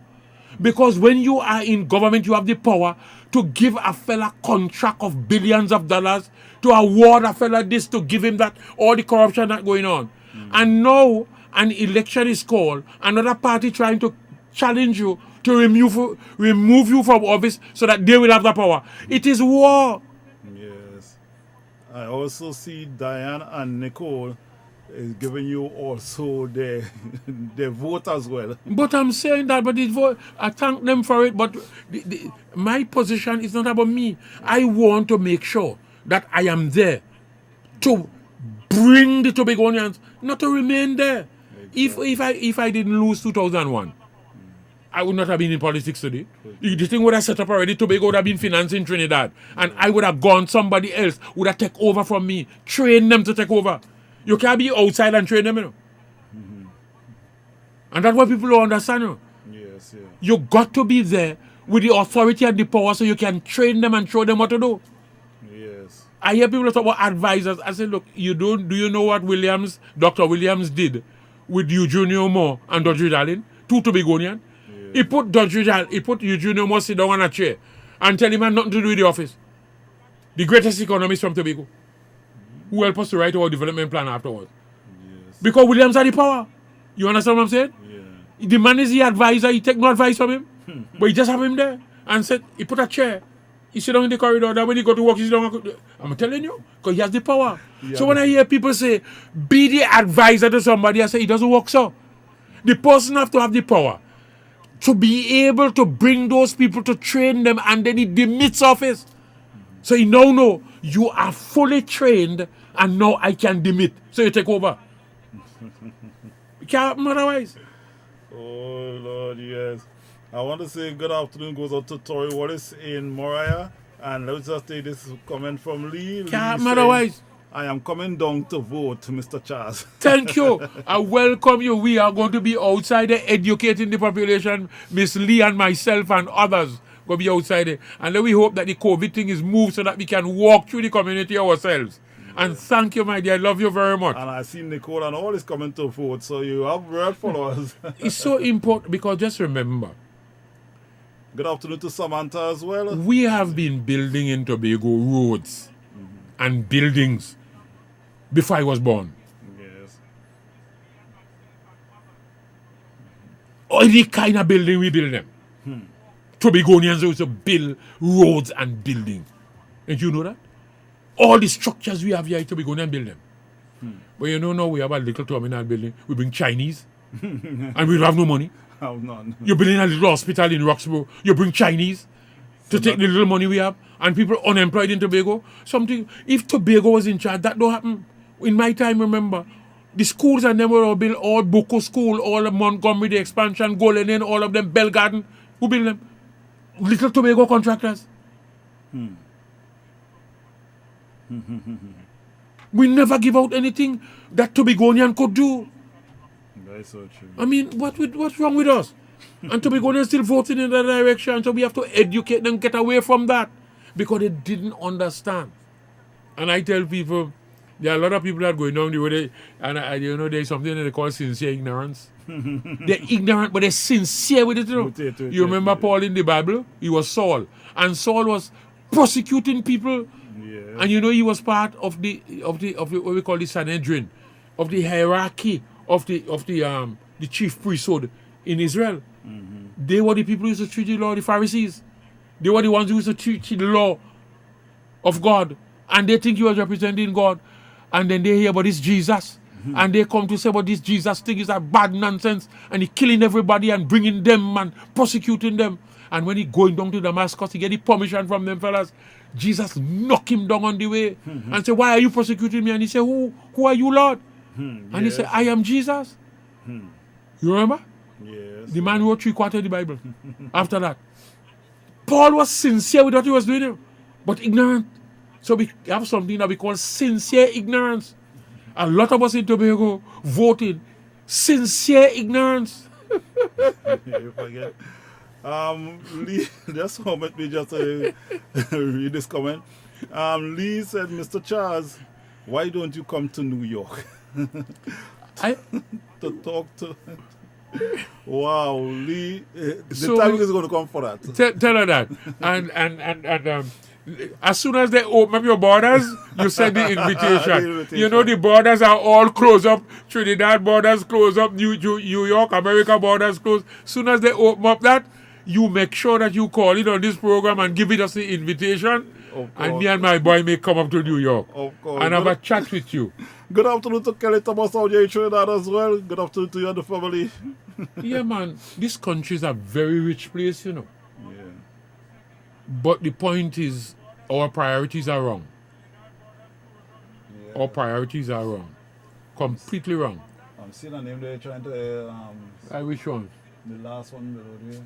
[SPEAKER 5] Because when you are in government, you have the power to give a fella contract of billions of dollars, to award a fella this, to give him that, all the corruption that going on. And now an election is called, another party trying to challenge you to remove you from office so that they will have the power. It is war.
[SPEAKER 4] Yes. I also see Diane and Nicole is giving you also their, their vote as well.
[SPEAKER 5] But I'm saying that, but I thank them for it. But my position is not about me. I want to make sure that I am there to bring the Tobagonians, not to remain there. Exactly. If I didn't lose 2001, I would not have been in politics today. The thing would have set up already. Tobago would have been financing Trinidad, and I would have gone. Somebody else would have taken over from me, train them to take over. You can't be outside and train them, you know. And that's what people don't understand, you know.
[SPEAKER 4] Yes, yeah.
[SPEAKER 5] You got to be there with the authority and the power so you can train them and show them what to do.
[SPEAKER 4] Yes.
[SPEAKER 5] I hear people talk about advisors. I say, look, do you know what Dr. Williams did with Eugenio Moore and Dodgy Darling? Two Tobagonian. He put Eugenio Moore sit down on a chair and tell him had nothing to do with the office. The greatest economist from Tobago. Who helped us to write our development plan afterwards. Yes. Because Williams had the power. You understand what I'm saying? Yeah. The man is the advisor. He take no advice from him. But he just have him there and said, he put a chair. He sit down in the corridor. Then when he go to work, he sit down. I'm telling you, because he has the power. Yeah. So when I hear people say, be the advisor to somebody, I say, it doesn't work so. The person have to have the power to be able to bring those people to train them, and then he demits office. So you know, you are fully trained, and now I can demit. So you take over. It can't happen otherwise.
[SPEAKER 4] Oh, Lord, yes. I want to say good afternoon goes out to Tori Wallace in Moriah. And let's just take this comment from Lee.
[SPEAKER 5] Can't happen otherwise.
[SPEAKER 4] I am coming down to vote, Mr. Charles.
[SPEAKER 5] Thank you. I welcome you. We are going to be outside there educating the population. Miss Lee and myself and others going to be outside there. And then we hope that the COVID thing is moved so that we can walk through the community ourselves. Yes. And thank you, my dear. I love you very much.
[SPEAKER 4] And I see Nicole and all is coming to vote. So you have real followers.
[SPEAKER 5] It's so important because just remember.
[SPEAKER 4] Good afternoon to Samantha as well.
[SPEAKER 5] We have been building in Tobago roads and buildings before I was born.
[SPEAKER 4] Yes.
[SPEAKER 5] Any kind of building we build them. Tobagonians also build roads and buildings. And you know that? All the structures we have here, Tobagonians build them. But you know now we have a little terminal building. We bring Chinese. And we have no money.
[SPEAKER 4] None.
[SPEAKER 5] You're building a little hospital in Roxborough. You bring Chinese to take the little money we have. And people unemployed in Tobago. If Tobago was in charge, that don't happen. In my time, remember, the schools and them were all built, all Boko School, all of Montgomery, the expansion, Golden Inn, all of them, Bell Garden. Who built them? Little Tobago contractors. We never give out anything that Tobagonian could do.
[SPEAKER 4] That's so true.
[SPEAKER 5] I mean, what's wrong with us? And Tobagonians still voting in that direction, so we have to educate them, get away from that. Because they didn't understand. And I tell people, there are a lot of people that are going down the way, there's something that they call sincere ignorance. They're ignorant, but they're sincere with it. You remember Paul in the Bible? He was Saul. And Saul was prosecuting people.
[SPEAKER 4] Yeah.
[SPEAKER 5] And he was part of the what we call the Sanhedrin, of the hierarchy of the chief priesthood in Israel. They were the people who used to treat the law, the Pharisees. They were the ones who used to treat the law of God. And they think he was representing God. And then they hear about this Jesus. And they come to say, but this Jesus thing is a bad nonsense. And he killing everybody and bringing them and prosecuting them. And when he going down to Damascus, he get the permission from them fellas. Jesus knock him down on the way. And say, why are you prosecuting me? And he say, who are you, Lord? And he say, I am Jesus. You remember?
[SPEAKER 4] Yes.
[SPEAKER 5] The man wrote 3/4 of the Bible. After that. Paul was sincere with what he was doing, but ignorant. So we have something that we call sincere ignorance. A lot of us in Tobago voted sincere ignorance.
[SPEAKER 4] You forget. Lee, just let me just read this comment. Lee said, Mr. Charles, Why don't you come to New York
[SPEAKER 5] I
[SPEAKER 4] to talk to? Wow, Lee, the
[SPEAKER 5] So-
[SPEAKER 4] time is going to come for that.
[SPEAKER 5] tell her that. And as soon as they open up your borders, you send the invitation.
[SPEAKER 4] The invitation.
[SPEAKER 5] You know the borders are all closed up. Trinidad borders closed up. New York, America borders closed. Soon as they open up that, you make sure that you call it on this program and give it us the invitation.
[SPEAKER 4] Of
[SPEAKER 5] And me
[SPEAKER 4] course.
[SPEAKER 5] and my boy may come up to New York
[SPEAKER 4] Of course.
[SPEAKER 5] and have a chat with you.
[SPEAKER 4] Good afternoon to Kelly Thomas out here in Trinidad as well. Good afternoon to you and the family.
[SPEAKER 5] Yeah, man, this country is a very rich place, you know.
[SPEAKER 4] Yeah.
[SPEAKER 5] But the point is, our priorities are wrong. Our priorities are wrong. Completely wrong.
[SPEAKER 4] I'm seeing a name there trying to,
[SPEAKER 5] I wish one.
[SPEAKER 4] the last one below there.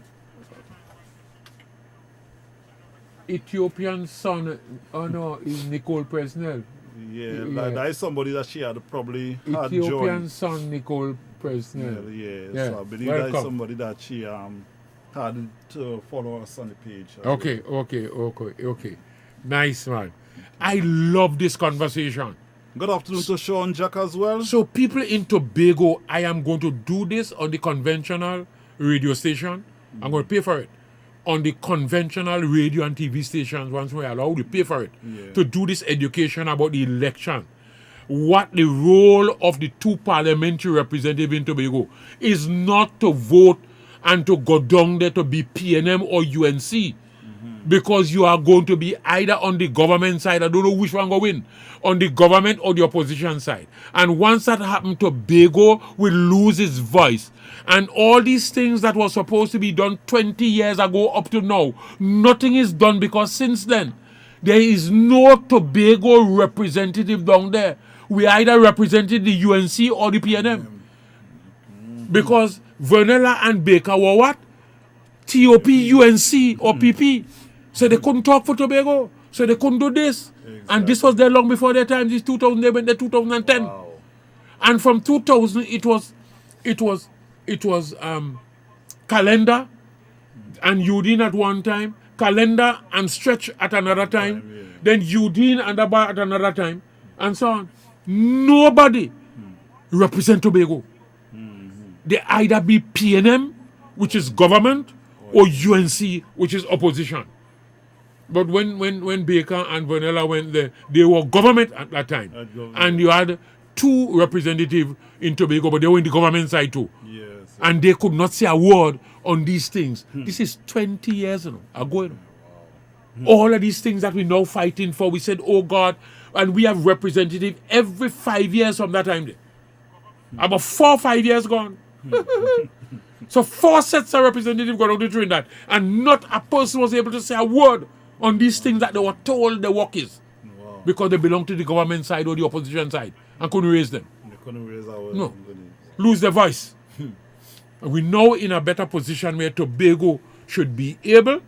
[SPEAKER 5] Ethiopian son, oh no, is Nicole Presnell.
[SPEAKER 4] Yeah,
[SPEAKER 5] Yeah.
[SPEAKER 4] that is somebody that she had probably had
[SPEAKER 5] Ethiopian
[SPEAKER 4] joined.
[SPEAKER 5] son, Nicole Presnell.
[SPEAKER 4] Yeah. So I believe that is
[SPEAKER 5] welcome.
[SPEAKER 4] somebody that she had to follow us on the page.
[SPEAKER 5] Okay. Nice, man. I love this conversation.
[SPEAKER 4] Good afternoon to Sean Jack as well.
[SPEAKER 5] So, people in Tobago, I am going to do this on the conventional radio station. I'm going to pay for it. On the conventional radio and TV stations, once we're allowed to pay for it, to do this education about the election. What the role of the two parliamentary representatives in Tobago is not to vote and to go down there to be PNM or UNC. Because you are going to be either on the government side, I don't know which one go win, on the government or the opposition side. And once that happened, Tobago will lose its voice. And all these things that were supposed to be done 20 years ago up to now, nothing is done because since then, there is no Tobago representative down there. We either represented the UNC or the PNM. Because Vernella and Baker were what? TOP, UNC or PP. So they couldn't talk for Tobago. So they couldn't do this. And this was there long before their time. This 2000, they went there 2010.
[SPEAKER 4] Wow.
[SPEAKER 5] And from 2000, it was Calendar and Udine at one time, Calendar and Stretch at another time, then Udine and Abba at another time, and so on. Nobody represent Tobago. They either be PNM, which is government, or UNC, which is opposition. But when Baker and Vernella went there, they were government at that time. And you had two representatives in Tobago, but they were in the government side too.
[SPEAKER 4] Yes.
[SPEAKER 5] And they could not say a word on these things. This is 20 years ago. All of these things that we're now fighting for, we said, oh God, and we have representative every 5 years from that time there. About 4 or 5 years gone. So 4 sets of representatives got out to Trinidad, and not a person was able to say a word on these things that they were told the work is. Because they belong to the government side or the opposition side and couldn't raise them.
[SPEAKER 4] They couldn't raise our
[SPEAKER 5] No. Lose their voice. And we're now in a better position where Tobago should be able,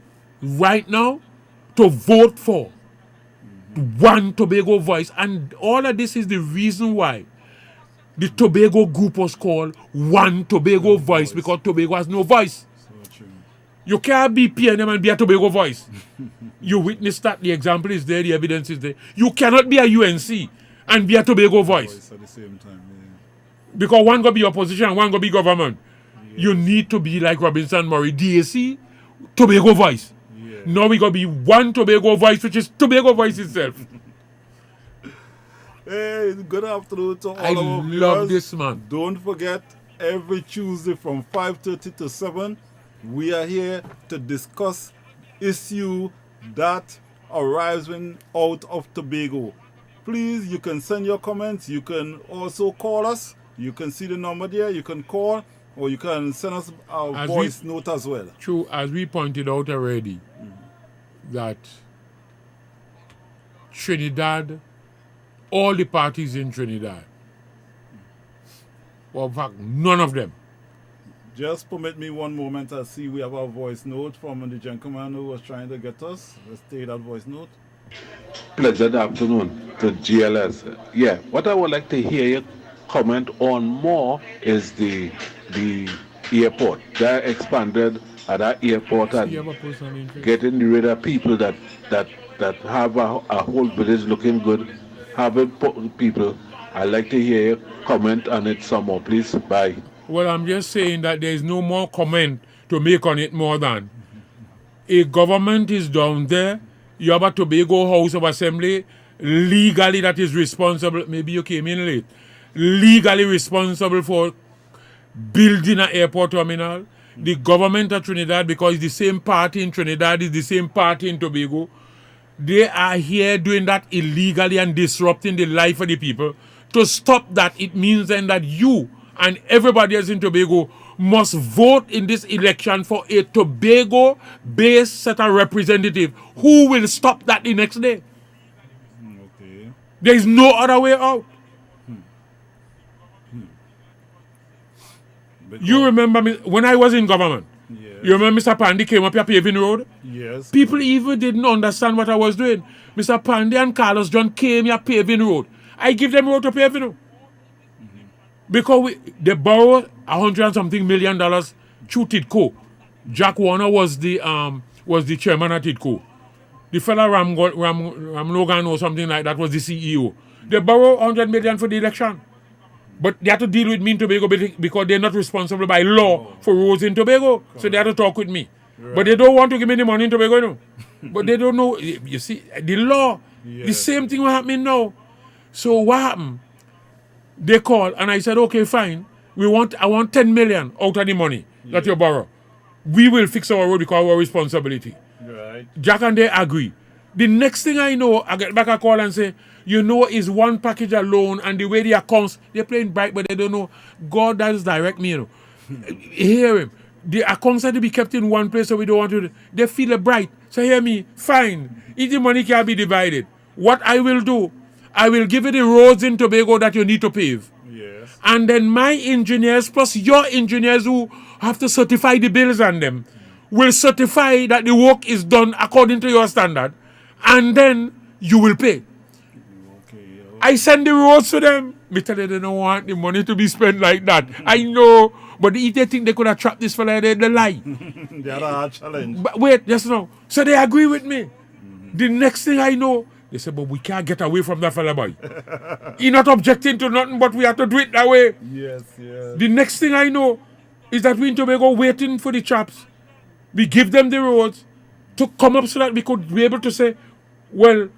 [SPEAKER 5] right now, to vote for one Tobago voice. And all of this is the reason why the Tobago group was called One Tobago Voice, because Tobago has no voice.
[SPEAKER 4] So true.
[SPEAKER 5] You can't be PNM and be a Tobago voice. You witnessed that. The example is there. The evidence is there. You cannot be a UNC and be a Tobago voice.
[SPEAKER 4] Voice at the same time,
[SPEAKER 5] Because one going to be opposition and one going to be government. You need to be like Robinson Murray, DAC, Tobago voice.
[SPEAKER 4] Yeah.
[SPEAKER 5] Now we going to be one Tobago voice, which is Tobago voice itself.
[SPEAKER 4] Hey, good afternoon to all
[SPEAKER 5] I
[SPEAKER 4] our
[SPEAKER 5] love
[SPEAKER 4] viewers.
[SPEAKER 5] this, man.
[SPEAKER 4] Don't forget, every Tuesday from 5:30 to 7, we are here to discuss issue that arrives when out of Tobago. Please, you can send your comments. You can also call us. You can see the number there. You can call, or you can send us a
[SPEAKER 5] As
[SPEAKER 4] voice note as well.
[SPEAKER 5] True, as we pointed out already, that Trinidad, all the parties in Trinidad, well, in fact, none of them.
[SPEAKER 4] Just permit me one moment. I see we have a voice note from the gentleman who was trying to get us. Let's take that voice note.
[SPEAKER 7] Pleasant afternoon to GLS. Yeah, what I would like to hear you comment on more is the airport. They expanded at that airport
[SPEAKER 5] You
[SPEAKER 7] and
[SPEAKER 5] have a personal interest?
[SPEAKER 7] getting rid of people that have a whole village looking good, having people. I'd like to hear you comment on it some more, please. Bye.
[SPEAKER 5] Well, I'm just saying that there is no more comment to make on it more than a government is down there. You have a Tobago House of Assembly legally that is responsible. Maybe you came in late. Legally responsible for building an airport terminal. The government of Trinidad, because it's the same party in Trinidad, is the same party in Tobago. They are here doing that illegally and disrupting the life of the people. To stop that, it means then that you and everybody else in Tobago must vote in this election for a Tobago-based set of representatives who will stop that the next day.
[SPEAKER 4] Okay.
[SPEAKER 5] There is no other way out. You remember me when I was in government?
[SPEAKER 4] Yes.
[SPEAKER 5] You remember Mr. Pandy came up here paving road?
[SPEAKER 4] Yes.
[SPEAKER 5] People even didn't understand what I was doing. Mr. Pandy and Carlos John came here paving road. I give them road to pave, you know. Because they borrowed $100 and something million through TIDCO. Jack Warner was the chairman of TIDCO. The fella Ram Logan or something like that was the CEO. They borrowed $100 million for the election. But they had to deal with me in Tobago because they're not responsible by law for roads in Tobago. So they had to talk with me. Right. But they don't want to give me the money in Tobago, you know. But they don't know. You see, the law, the same thing was happening now. So what happened? They called and I said, okay, fine. I want 10 million out of the money that you borrow. We will fix our road because of our responsibility.
[SPEAKER 4] Right.
[SPEAKER 5] Jack and they agree. The next thing I know, I get back a call and say, you know, is one package alone and the way the accounts, they're playing bright, but they don't know. God does direct me, you know. Hear him. The accounts have to be kept in one place so we don't want to. They feel bright. So hear me, fine. If the money can be divided, what I will do, I will give you the roads in Tobago that you need to pave.
[SPEAKER 4] Yes.
[SPEAKER 5] And then my engineers plus your engineers who have to certify the bills on them will certify that the work is done according to your standard. And then you will pay.
[SPEAKER 4] Okay.
[SPEAKER 5] I send the roads to them. Me tell them they don't want the money to be spent like that. I know. But if they think they could have trapped this fella, they lie.
[SPEAKER 4] They are a challenge.
[SPEAKER 5] But wait, just now. So they agree with me. The next thing I know, they say, but we can't get away from that fella, boy. He's not objecting to nothing, but we have to do it that way.
[SPEAKER 4] Yes, yes.
[SPEAKER 5] The next thing I know is that we in Tobago waiting for the chaps. We give them the roads to come up so that we could be able to say, well,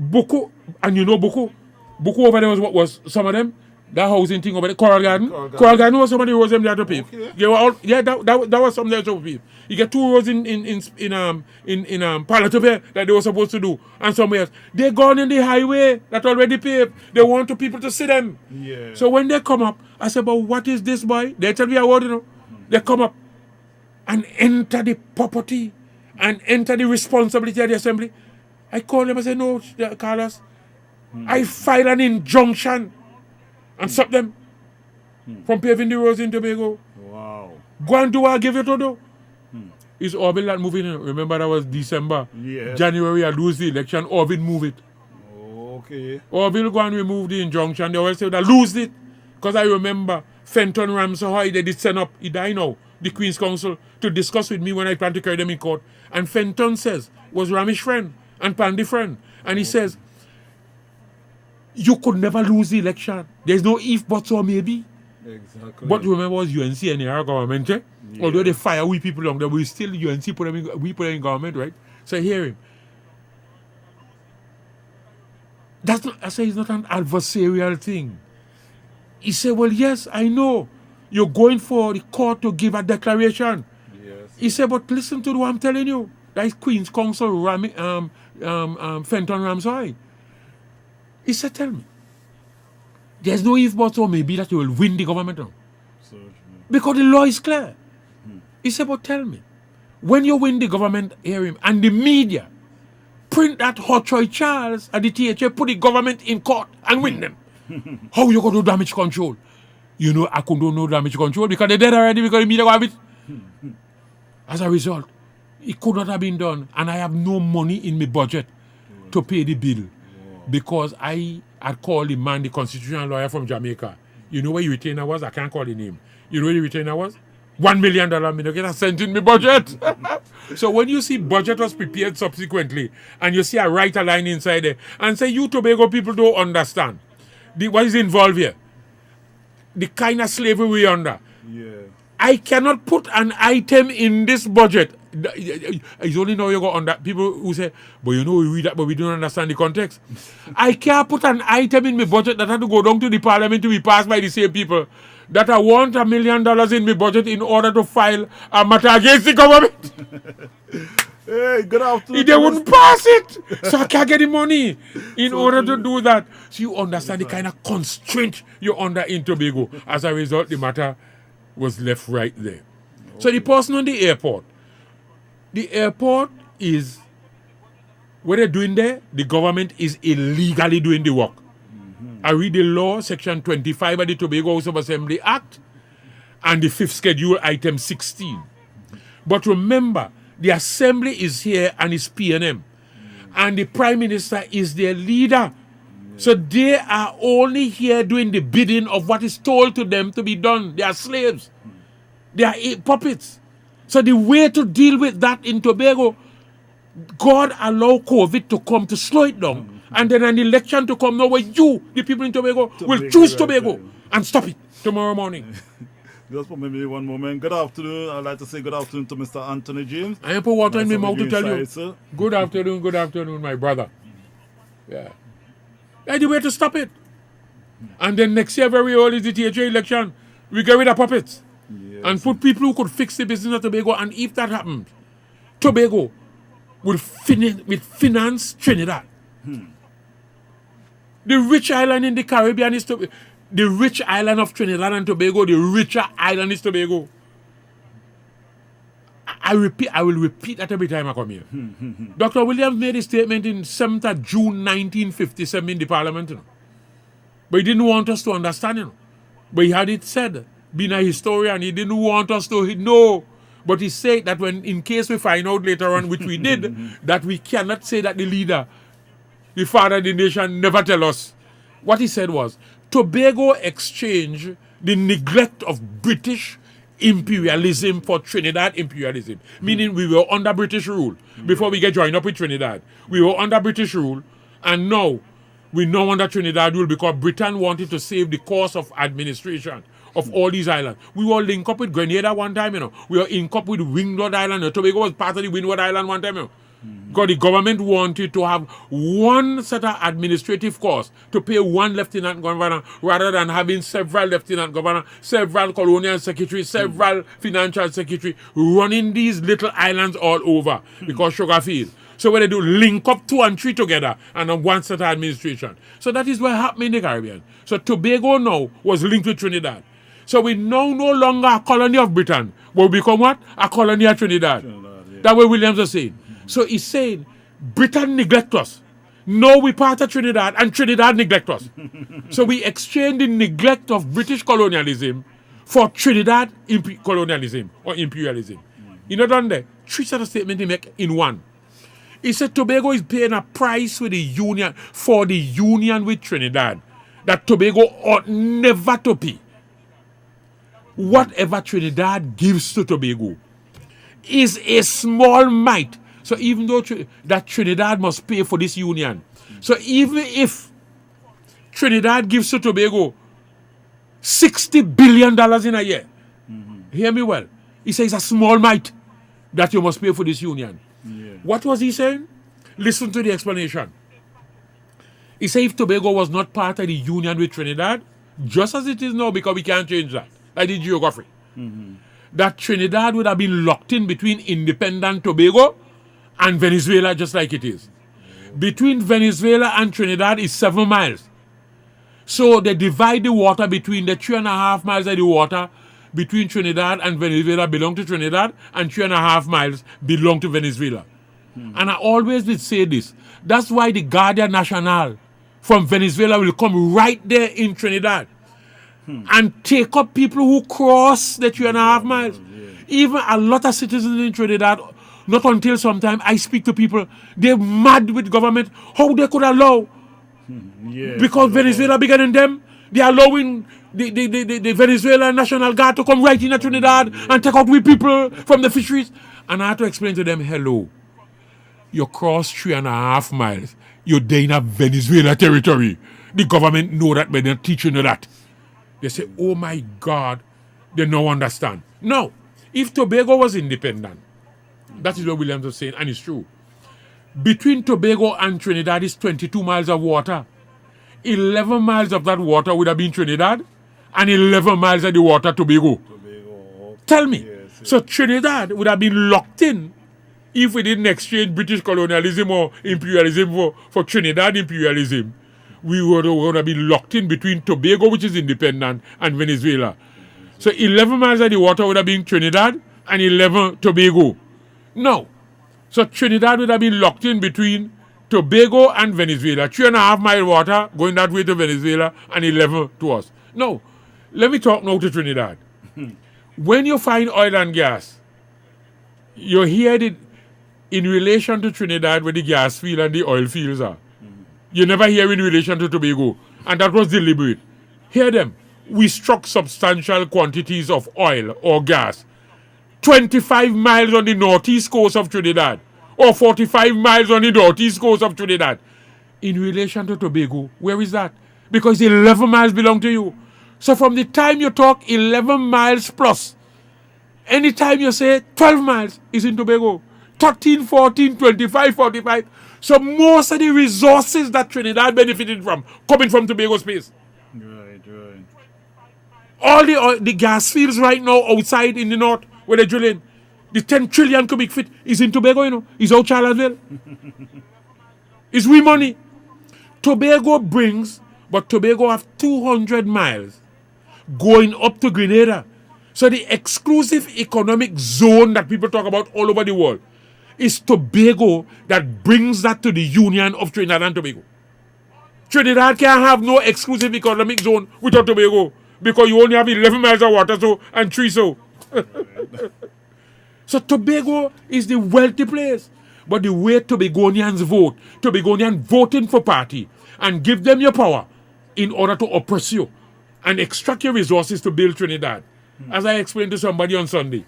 [SPEAKER 5] Buku, and you know Buku over there was some of them, that housing thing over there, Coral Garden was some of the roads them they had to pave.
[SPEAKER 4] Okay.
[SPEAKER 5] They were all, that was something they had to pave. You get 2 roads in Palatopia that they were supposed to do, and somewhere else. They're gone in the highway that already paved. They want people to see them.
[SPEAKER 4] Yeah.
[SPEAKER 5] So when they come up, I said, but what is this, boy? They tell me a word, you know. They come up and enter the property and enter the responsibility of the assembly. I call them and say, no, Carlos, I file an injunction and stop them from paving the roads in Tobago.
[SPEAKER 4] Wow.
[SPEAKER 5] Go and do what I give you to do. It's Orville that moving in. Remember that was December.
[SPEAKER 4] Yes.
[SPEAKER 5] January, I lose the election. Orville move it.
[SPEAKER 4] Okay.
[SPEAKER 5] Orville go and remove the injunction. They always say that lose it. Because I remember Fenton Ramsey, they did send up, he died now, the Queen's Council, to discuss with me when I plan to carry them in court. And Fenton says, was Ramish friend and Pandy friend. And he says, you could never lose the election. There's no if, buts, or maybe.
[SPEAKER 4] Exactly.
[SPEAKER 5] But remember, was UNC and our government, eh? Yeah. Although they fire we people along there, we still UNC put them in government, right? So hear him. That's not, I say it's not an adversarial thing. He said, well, yes, I know. You're going for the court to give a declaration.
[SPEAKER 4] Yes.
[SPEAKER 5] He said, but listen to what I'm telling you. That is Queen's Counsel Fenton Ramsey. He said, tell me. There's no if, but, or maybe that you will win the government now. Because the law is clear. He said, but tell me, when you win the government, hear him, and the media print that Hot Choy Charles and the THA put the government in court and win them, how you going to do damage control? You know, I couldn't do no damage control because they're dead already because the media have it. As a result, it could not have been done, and I have no money in my budget to pay the bill because I had called the man, the constitutional lawyer from Jamaica. You know where the retainer was? I can't call the name. You know where the retainer was? $1 million, me don't get a cent in my budget. So when you see budget was prepared subsequently, and you see a writer line inside there, and say you Tobago people don't understand what is involved here, the kind of slavery we're under.
[SPEAKER 4] Yeah.
[SPEAKER 5] I cannot put an item in this budget. It's only now you go on that. People who say, but you know, we read that, but we don't understand the context. I can't put an item in my budget that had to go down to the parliament to be passed by the same people that I want $1 million in my budget in order to file a matter against the government.
[SPEAKER 4] Hey, good afternoon.
[SPEAKER 5] They wouldn't pass it. So I can't get the money in order to do that. So you understand the kind of constraint you're under in Tobago. As a result, the matter was left right there. So the person on the airport is, what they're doing there, the government is illegally doing the work. I read the law, section 25 of the Tobago House of Assembly Act, and the 5th schedule, item 16. But remember, the assembly is here and is PNM. And the prime minister is their leader. So they are only here doing the bidding of what is told to them to be done. They are slaves. They are puppets. So the way to deal with that in Tobago, God allow COVID to come to slow it down. And then an election to come now where you, the people in Tobago, will choose Tobago and stop it tomorrow morning.
[SPEAKER 4] Just for maybe one moment. Good afternoon. I'd like to say good afternoon to Mr. Anthony James.
[SPEAKER 5] I put water in my mouth to tell you.
[SPEAKER 4] Sir.
[SPEAKER 5] Good afternoon, my brother. Yeah. That's the way to stop it. And then next year, very early, is the THA election. We get rid of puppets.
[SPEAKER 4] Yes.
[SPEAKER 5] And put people who could fix the business of Tobago. And if that happens, Tobago will finance Trinidad. The rich island in the Caribbean is Tobago. The rich island of Trinidad and Tobago, the richer island is Tobago. I will repeat that every time I come here. Dr. Williams made a statement in 7th of June 1957 in the Parliament. You know. But he didn't want us to understand. You know. But he had it said, being a historian, he didn't want us to know. But he said that when, in case we find out later on, which we did, that we cannot say that the leader, the father of the nation, never tell us. What he said was, Tobago exchanged the neglect of British imperialism for Trinidad imperialism. Meaning we were under British rule before we get joined up with Trinidad. We were under British rule, and now we're no under Trinidad rule because Britain wanted to save the cost of administration of all these islands. We were linked up with Grenada one time, you know. We were linked up with Windward Island. Tobago was part of the Windward Island one time, you know. Because the government wanted to have one set of administrative costs to pay one lieutenant governor rather than having several lieutenant governor, several colonial secretaries, several financial secretary running these little islands all over because sugar field. So what they do, link up 2 and 3 together and on one set of administration. So that is what happened in the Caribbean. So Tobago now was linked with Trinidad. So we now no longer a colony of Britain, but we become what? A colony of Trinidad. That's what Williams was saying. So he's saying, Britain neglect us. Now we part of Trinidad, and Trinidad neglect us. So we exchange the neglect of British colonialism for Trinidad colonialism or imperialism. You know, done there? 3 set of statements he make in one. He said Tobago is paying a price with the union for the union with Trinidad that Tobago ought never to pay. Whatever Trinidad gives to Tobago is a small mite. So even though that Trinidad must pay for this union. So even if Trinidad gives to Tobago $60 billion in a year, hear me well, he says a small mite that you must pay for this union.
[SPEAKER 4] Yeah.
[SPEAKER 5] What was he saying? Listen to the explanation. He said if Tobago was not part of the union with Trinidad, just as it is now, because we can't change that, like the geography, that Trinidad would have been locked in between independent Tobago and Venezuela, just like it is. Between Venezuela and Trinidad is 7 miles. So they divide the water between the 3.5 miles of the water between Trinidad and Venezuela belong to Trinidad, and 3.5 miles belong to Venezuela. And I always did say this. That's why the Guardia Nacional from Venezuela will come right there in Trinidad and take up people who cross the 3.5 miles. Even a lot of citizens in Trinidad, not until sometime I speak to people, they're mad with government, how they could allow. Because Venezuela bigger than them, They're allowing the Venezuelan National Guard to come right in at Trinidad and take out we people from the fisheries. And I had to explain to them, hello, you cross 3.5 miles. You're there in a Venezuela territory. The government know that, but they're teaching you that. They say, oh my God, they don't understand. Now, if Tobago was independent, that is what Williams was saying, and it's true. Between Tobago and Trinidad is 22 miles of water. 11 miles of that water would have been Trinidad, and 11 miles of the water Tobago. Tell me.
[SPEAKER 4] Yes.
[SPEAKER 5] So Trinidad would have been locked in if we didn't exchange British colonialism or imperialism for Trinidad imperialism. We would have been locked in between Tobago, which is independent, and Venezuela. So 11 miles of the water would have been Trinidad and 11 Tobago. No. So Trinidad would have been locked in between Tobago and Venezuela. 3.5 mile water going that way to Venezuela and 11 to us. No. Let me talk now to Trinidad. When you find oil and gas, you hear it in relation to Trinidad where the gas field and the oil fields are. You never hear in relation to Tobago. And that was deliberate. Hear them. We struck substantial quantities of oil or gas 25 miles on the northeast coast of Trinidad or 45 miles on the northeast coast of Trinidad. In relation to Tobago, where is that? Because 11 miles belong to you. So from the time you talk 11 miles plus, anytime you say 12 miles is in Tobago, 13, 14, 25, 45. So most of the resources that Trinidad benefited from coming from Tobago space.
[SPEAKER 4] Right.
[SPEAKER 5] All the gas fields right now outside in the north where they're drilling, the 10 trillion cubic feet is in Tobago, you know. It's out Charlottesville. It's we money. Tobago brings, but Tobago have 200 miles going up to Grenada. So the exclusive economic zone that people talk about all over the world is Tobago that brings that to the union of Trinidad and Tobago. Trinidad can't have no exclusive economic zone without Tobago because you only have 11 miles of water and 3 so. So Tobago is the wealthy place. But the way Tobagonians vote, Tobagonians voting for party and give them your power in order to oppress you and extract your resources to build Trinidad. As I explained to somebody on Sunday.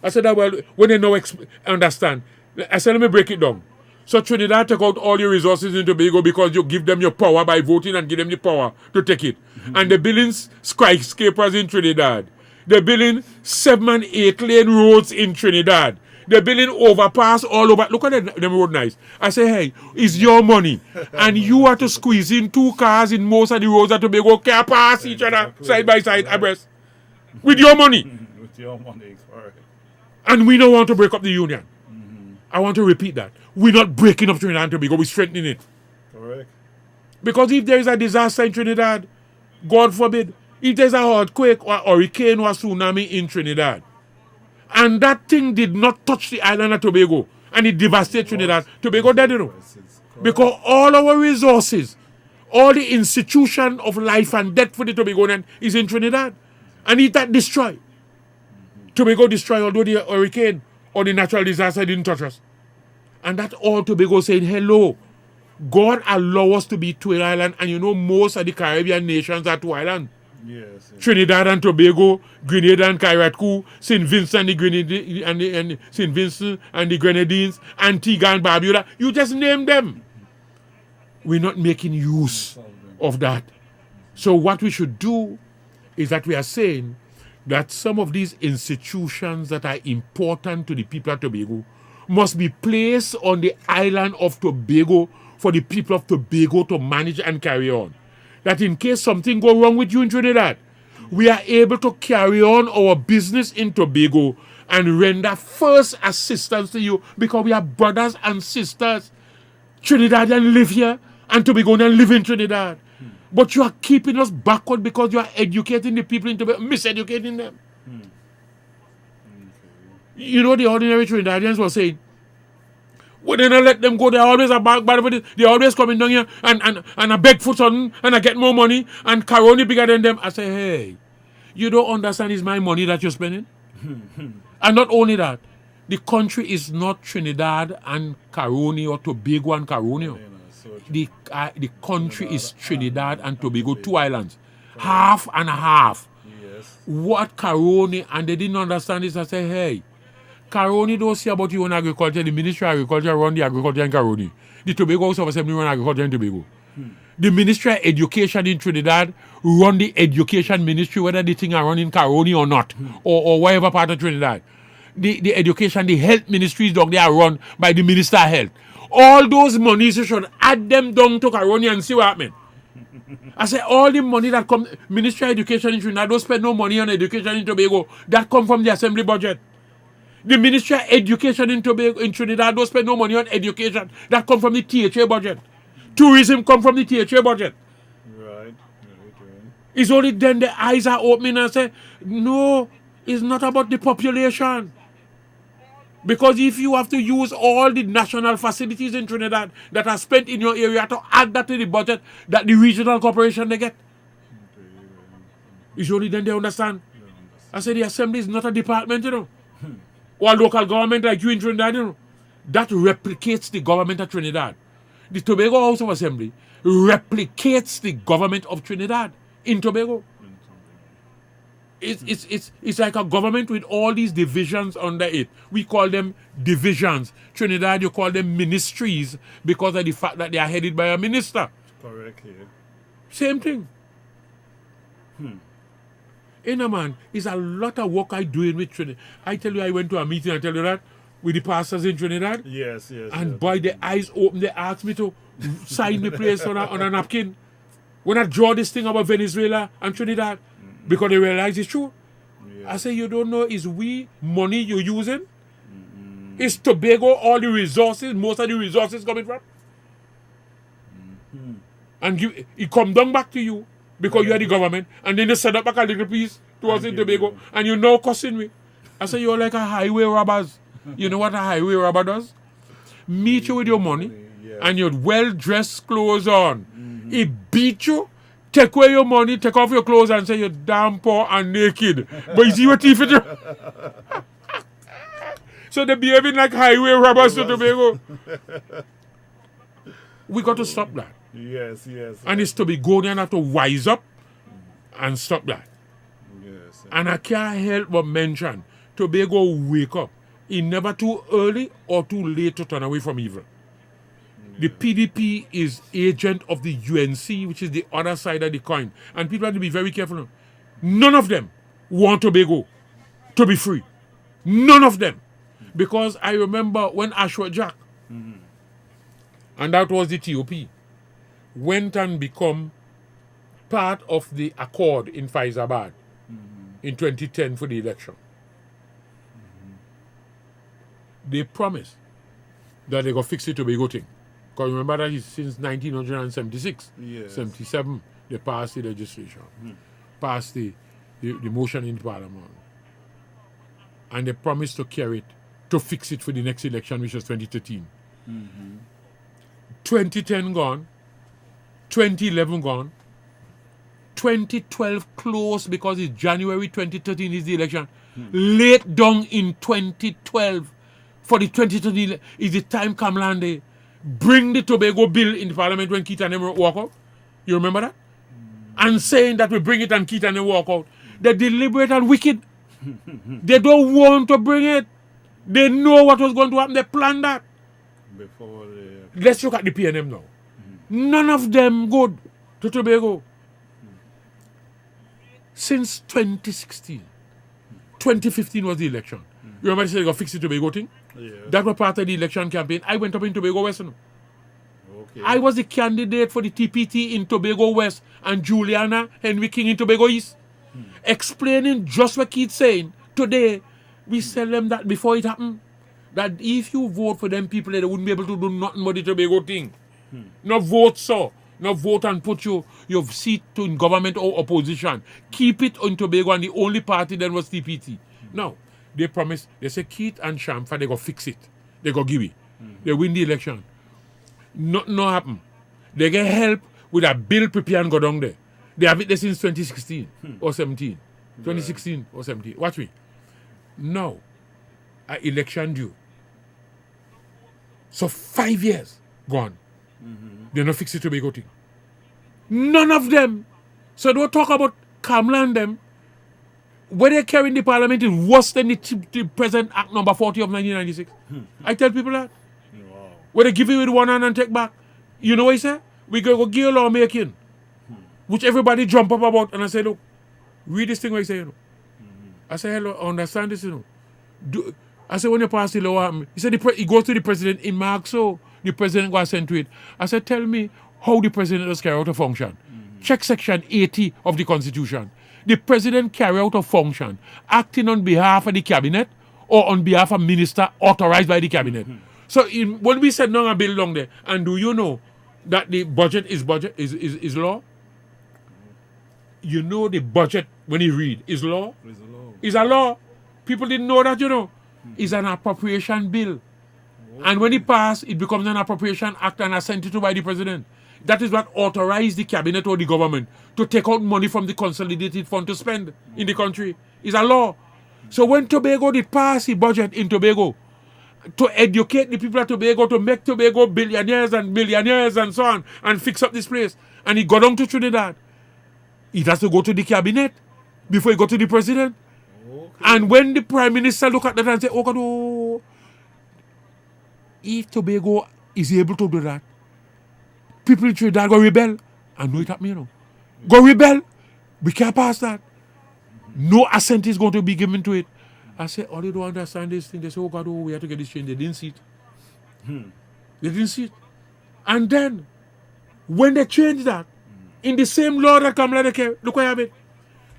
[SPEAKER 5] I said that, well, when they know, understand. I said, let me break it down. So Trinidad take out all your resources in Tobago because you give them your power by voting and give them the power to take it. And they're building skyscrapers in Trinidad. They're building 7 and 8 lane roads in Trinidad. They're building overpass all over. Look at them road nice. I say, hey, it's your money. And you are to squeeze in 2 cars in most of the roads that Tobago can't pass each other side by side abreast. With your money.
[SPEAKER 4] With your money, correct.
[SPEAKER 5] And we don't want to break up the union. I want to repeat that. We're not breaking up Trinidad and Tobago, we're strengthening it.
[SPEAKER 4] Correct.
[SPEAKER 5] Because if there is a disaster in Trinidad, God forbid, if there's a earthquake or hurricane or tsunami in Trinidad, and that thing did not touch the island of Tobago, and it devastated Trinidad, Tobago dead, you know. Because all our resources, all the institution of life and death for the Tobagonian is in Trinidad. And if that destroy, Tobago destroy, although the hurricane or the natural disaster didn't touch us. And that all Tobago saying, hello, God allow us to be 2 islands, and you know most of the Caribbean nations are 2 islands.
[SPEAKER 4] Yes.
[SPEAKER 5] Trinidad and Tobago, Grenada and Carriacou, St. Vincent and St. Vincent and the Grenadines, Antigua and Barbuda. You just name them. We're not making use of that. So what we should do is that we are saying that some of these institutions that are important to the people of Tobago must be placed on the island of Tobago for the people of Tobago to manage and carry on. That in case something go wrong with you in Trinidad, we are able to carry on our business in Tobago and render first assistance to you because we are brothers and sisters. Trinidadians live here and Tobagonians live in Trinidad. But you are keeping us backward because you are educating the people in Tobago, miseducating them. You know, the ordinary Trinidadians were saying, well, they don't let them go. They always are bad for this. They always coming down here and I beg for something and I get more money and Caroni bigger than them. I say, hey, you don't understand it's my money that you're spending? And not only that, the country is not Trinidad and Caroni or Tobago and Caroni. The country is Trinidad and Tobago, 2 islands. half and half.
[SPEAKER 4] Yes.
[SPEAKER 5] What Caroni, and they didn't understand this. I said, hey, Caroni don't see about your own agriculture. The Ministry of Agriculture run the agriculture in Caroni. The Tobago House of Assembly run agriculture in Tobago. The Ministry of Education in Trinidad run the Education Ministry, whether the thing are run in Caroni or not, or whatever part of Trinidad. The Education, the Health Ministries down there are run by the Minister of Health. All those monies, you should add them down to Caroni and see what happens. I say all the money that come, Ministry of Education in Trinidad don't spend no money on education in Tobago. That come from the Assembly budget. The Ministry of Education in Tobago, in Trinidad don't spend no money on education. That come from the THA budget. Tourism come from the THA budget.
[SPEAKER 4] Right.
[SPEAKER 5] It's only then the eyes are opening and say, no, it's not about the population. Because if you have to use all the national facilities in Trinidad that are spent in your area to add that to the budget that the regional corporation they get, it's only then they understand. I say the Assembly is not a department, you know, or a local government like you in Trinidad, you know. That replicates the government of Trinidad. The Tobago House of Assembly replicates the government of Trinidad in Tobago. It's like a government with all these divisions under it. We call them divisions. Trinidad, you call them ministries because of the fact that they are headed by a minister.
[SPEAKER 4] Correct, yeah.
[SPEAKER 5] Same thing. You know, man, it's a lot of work I doing with Trinidad. I tell you, I went to a meeting, I tell you that, with the pastors in Trinidad.
[SPEAKER 4] Yes.
[SPEAKER 5] And by the eyes open, they asked me to sign the place on a napkin. When I draw this thing about Venezuela and Trinidad, because they realize it's true. I say, you don't know, it's we money you're using. It's Tobago, all the resources, most of the resources coming from. And it come down back to you because you are the government. And then they set up back a little piece to us in Tobago. And you know cussing me. I say, you're like a highway robbers. You know what a highway robber does? Meet you with your money and your well-dressed clothes on. He beat you. Take away your money, take off your clothes and say you're damn poor and naked. But you see what teeth it is? So they're behaving like highway robbers to Tobago. We got to stop that.
[SPEAKER 4] Yes.
[SPEAKER 5] And it's Tobagonian have to wise up and stop that.
[SPEAKER 4] Yes.
[SPEAKER 5] And I can't help but mention, Tobago wake up. It's never too early or too late to turn away from evil. The PDP is agent of the UNC, which is the other side of the coin. And people have to be very careful. None of them want Tobago to be free. None of them. Because I remember when Ashwa Jack, and that was the TOP, went and become part of the accord in Faizabad in 2010 for the election. They promised that they going to fix the Tobago thing. Because remember that it's since 1976, 77, they passed the legislation, passed the motion in Parliament. And they promised to carry it, to fix it for the next election, which was 2013. 2010 gone, 2011 gone, 2012 closed because it's January 2013 is the election. Late down in 2012, for the 2013 is the time Kamlande bring the Tobago bill in the Parliament when Keith and them walk out. You remember that? And saying that we bring it and Keith and them walk out. They're deliberate and wicked. They don't want to bring it. They know what was going to happen. They planned that.
[SPEAKER 4] Before
[SPEAKER 5] Let's look at the PNM now. None of them good to Tobago. Since 2016. 2015 was the election. You remember they said they got fix the Tobago thing? That was part of the election campaign. I went up in Tobago West. I was the candidate for the TPT in Tobago West and Juliana Henry King in Tobago East. Explaining just what Keith's saying. Today, we tell them that before it happened, that if you vote for them people, they wouldn't be able to do nothing but the Tobago thing. No vote, sir. No vote and put your seat to in government or opposition. Keep it on Tobago, and the only party then was TPT. Now, they promised, they say Keith and Shamfa, they go fix it. They go give it. They win the election. Nothing no happen. They get help with a bill prepare and go down there. They have it there since 2016 or 17. 2016 or 17. Watch me. Now, an election due. So 5 years gone. They're not fixing Tobago thing. None of them So don't talk about Kamala and them. What they carry in the parliament is worse than the present Act number 40 of 1996. I tell people that.
[SPEAKER 4] Wow.
[SPEAKER 5] Where they give you with one hand and take back. You know what he said? We go give lawmaking. Which everybody jump up about. And I say, look, read this thing what he say, you know. I say, hello, understand this, you know. I said, when you pass the law, he said, he goes to the president in Mark, so the president got sent to it. I said, tell me how the president does carry out a function. Check section 80 of the Constitution. The president carry out a function acting on behalf of the cabinet or on behalf of minister authorized by the cabinet. So when we said no a bill down there, and do you know that the budget is law? You know the budget when you read is law? It's a law. People didn't know that, you know. It's an appropriation bill. And when it passes, it becomes an appropriation act and assented to by the president. That is what authorized the cabinet or the government to take out money from the consolidated fund to spend in the country. It's a law. So when Tobago did pass the budget in Tobago to educate the people of Tobago, to make Tobago billionaires and millionaires and so on, and fix up this place, and he got down to Trinidad, it has to go to the cabinet before he go to the president. Okay. And when the prime minister look at that and say, oh God, oh, if Tobago is able to do that, people in Trinidad go rebel. I know it happened, you know. Go rebel. We can't pass that. No assent is going to be given to it. I said, oh, they don't understand this thing. They say, oh God, oh, we have to get this change. They didn't see it. They didn't see it. And then, when they change that, in the same law that Kamala came, look what happened.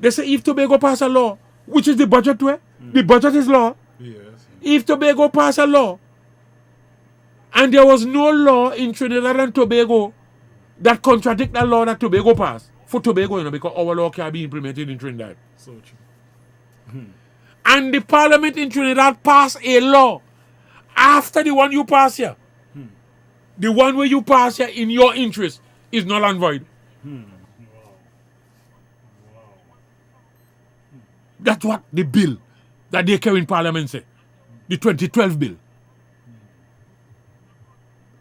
[SPEAKER 5] They say, if Tobago pass a law, which is the budget way, the budget is law.
[SPEAKER 4] Yes.
[SPEAKER 5] If Tobago pass a law, and there was no law in Trinidad and Tobago that contradict that law that Tobago passed. For Tobago, you know, because our law can be implemented in Trinidad.
[SPEAKER 4] So true.
[SPEAKER 5] And the parliament in Trinidad passed a law after the one you pass here. The one where you pass here in your interest is null and void. That's what the bill that they carry in parliament say. The 2012 bill.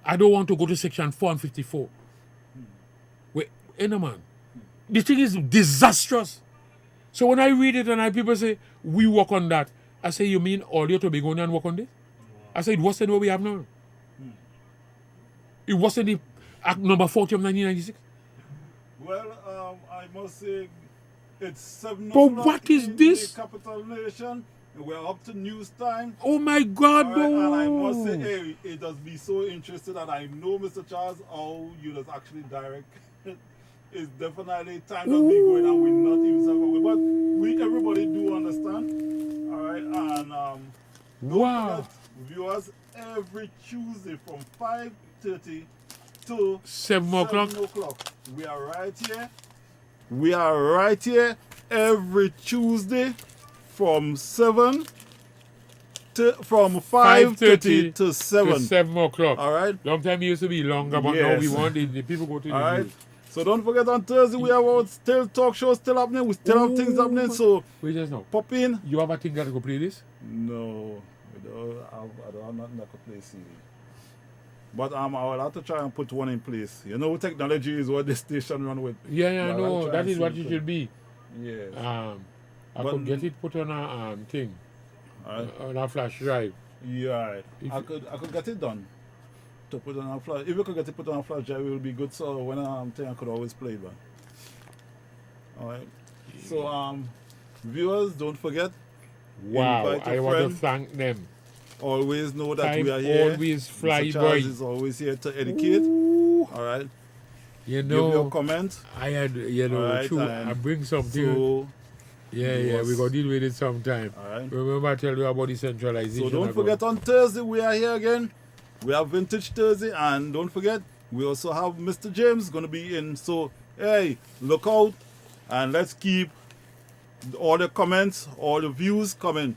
[SPEAKER 5] I don't want to go to section 4 and 54. Wait, no man. The thing is disastrous. So when I read it and people say, we work on that, I say, you mean all your Tobagonian work on this? I say, it wasn't what we have now. It wasn't the Act number 40 of 1996.
[SPEAKER 4] Well, I must say, it's 7
[SPEAKER 5] But
[SPEAKER 4] o'clock
[SPEAKER 5] what is
[SPEAKER 4] in
[SPEAKER 5] this?
[SPEAKER 4] the capital nation. We're up to news time.
[SPEAKER 5] Oh my God,
[SPEAKER 4] All right,
[SPEAKER 5] no.
[SPEAKER 4] and I must say, hey, it does be so interested, and I know, Mr. Charles, how you just actually direct. It's definitely time that we going and we're not even talking about. But everybody do understand. All right, and
[SPEAKER 5] Wow.
[SPEAKER 4] forget, viewers, every Tuesday from 5:30 to
[SPEAKER 5] 7 o'clock.
[SPEAKER 4] 7 o'clock. We are right here. We are right here every Tuesday from 5:30 to 7.
[SPEAKER 5] To 7 o'clock.
[SPEAKER 4] All right.
[SPEAKER 5] Long time it used to be longer, but now
[SPEAKER 4] Yes.
[SPEAKER 5] we want the people go to the
[SPEAKER 4] All right.
[SPEAKER 5] news.
[SPEAKER 4] So don't forget on Thursday we have our still talk show still happening. We still have things happening. So
[SPEAKER 5] Wait just now.
[SPEAKER 4] pop in.
[SPEAKER 5] You have a thing that go play this?
[SPEAKER 4] No, I don't have nothing that could play CD. But I will have to try and put one in place. You know, technology is what the station run with.
[SPEAKER 5] Yeah,
[SPEAKER 4] But
[SPEAKER 5] I
[SPEAKER 4] I'll
[SPEAKER 5] know.
[SPEAKER 4] try
[SPEAKER 5] That
[SPEAKER 4] and
[SPEAKER 5] is
[SPEAKER 4] see
[SPEAKER 5] what
[SPEAKER 4] if
[SPEAKER 5] it
[SPEAKER 4] I-
[SPEAKER 5] should be.
[SPEAKER 4] Yes.
[SPEAKER 5] I
[SPEAKER 4] But-
[SPEAKER 5] could get it put on a thing,
[SPEAKER 4] Alright.
[SPEAKER 5] on a flash drive.
[SPEAKER 4] Yeah, right.
[SPEAKER 5] If-
[SPEAKER 4] I could get it done. To put on a flash. If you could get it put on a flash drive, it will be good. So when I'm thing, I could always play it, man. Alright. So viewers, don't forget.
[SPEAKER 5] Wow,
[SPEAKER 4] invite a
[SPEAKER 5] I want to
[SPEAKER 4] friend.
[SPEAKER 5] thank them.
[SPEAKER 4] Always know that
[SPEAKER 5] Time
[SPEAKER 4] we are here.
[SPEAKER 5] always fly
[SPEAKER 4] Mr.
[SPEAKER 5] by.
[SPEAKER 4] Charles is always here to educate. Alright.
[SPEAKER 5] You
[SPEAKER 4] Give your
[SPEAKER 5] know,
[SPEAKER 4] comment.
[SPEAKER 5] I had, you know,
[SPEAKER 4] Alright,
[SPEAKER 5] true,
[SPEAKER 4] and
[SPEAKER 5] I bring something.
[SPEAKER 4] So
[SPEAKER 5] Yeah, we got to deal with it sometime.
[SPEAKER 4] Alright.
[SPEAKER 5] Remember I tell you about the centralization.
[SPEAKER 4] So don't
[SPEAKER 5] about-
[SPEAKER 4] forget on Thursday we are here again. We have Vintage Thursday, and don't forget we also have Mr. James gonna be in. So hey, look out and let's keep all the comments, all the views coming.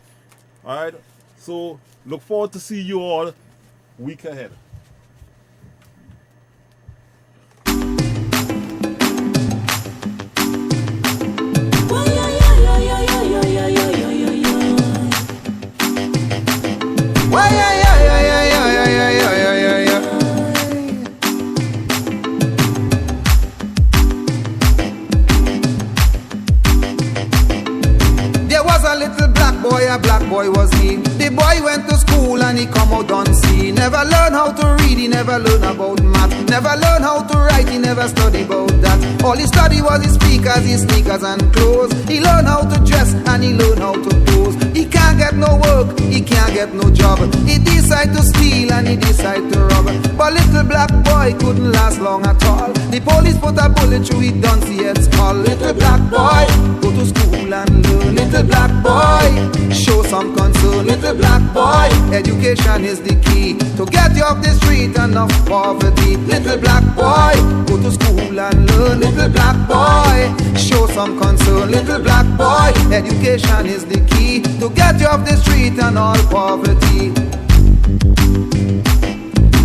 [SPEAKER 4] Alright. So look forward to see you all week ahead.
[SPEAKER 3] Why, yeah, yeah, yeah, yeah, yeah, yeah, yeah, yeah, yeah, yeah. poverty. The boy went to school and he come out unseen. Never learn how to read, he never learn about math. Never learn how to write, he never study about that. All he study was his speakers, his sneakers and clothes. He learned how to dress and he learned how to pose. He can't get no work, he can't get no job. He decide to steal and he decide to rob. But little black boy couldn't last long at all. The police put a bullet through his dunce head skull. Little black boy, go to school and learn. Little black boy, show some concern. Little black boy, education is the key to get you off the street and off poverty. Little black boy, go to school and learn. Little black boy, show some concern. Little black boy, education is the key to get you off the street and all poverty.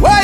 [SPEAKER 3] Why,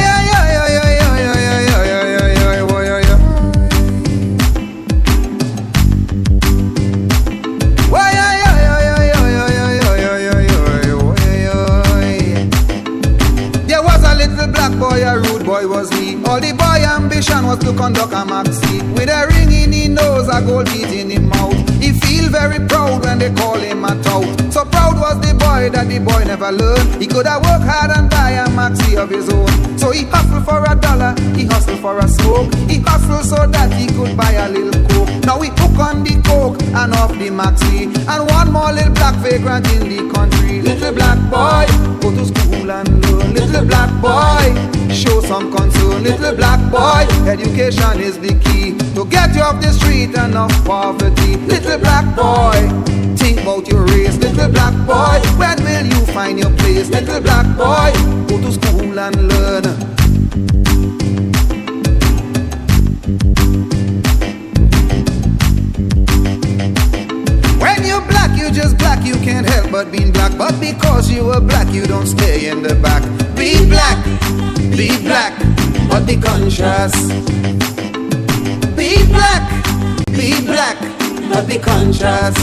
[SPEAKER 3] boy, a rude boy was he. All the boy ambition was to conduct a maxi. With a ring in his nose, a gold bead in his mouth. He feel very proud when they call him a tout. So proud was the boy that the boy never learned. He could have worked hard and buy a maxi of his own. So he hustled for $1, he hustled for a smoke. He hustled so that he could buy a little coke. Now he hook on the coke and off the maxi. And one more little black vagrant in the country. Little black boy, go to school and learn. Little black boy, show some concern. Little black boy, education is the key to get you off the street and off poverty. Little black boy, think about your race. Little black boy, when will you find your place? Little black boy, go to school and learn. When you're black, you just black. You can't help but being black. But because you are black, you don't stay in the back. Be black, but be conscious. Be black, but be conscious.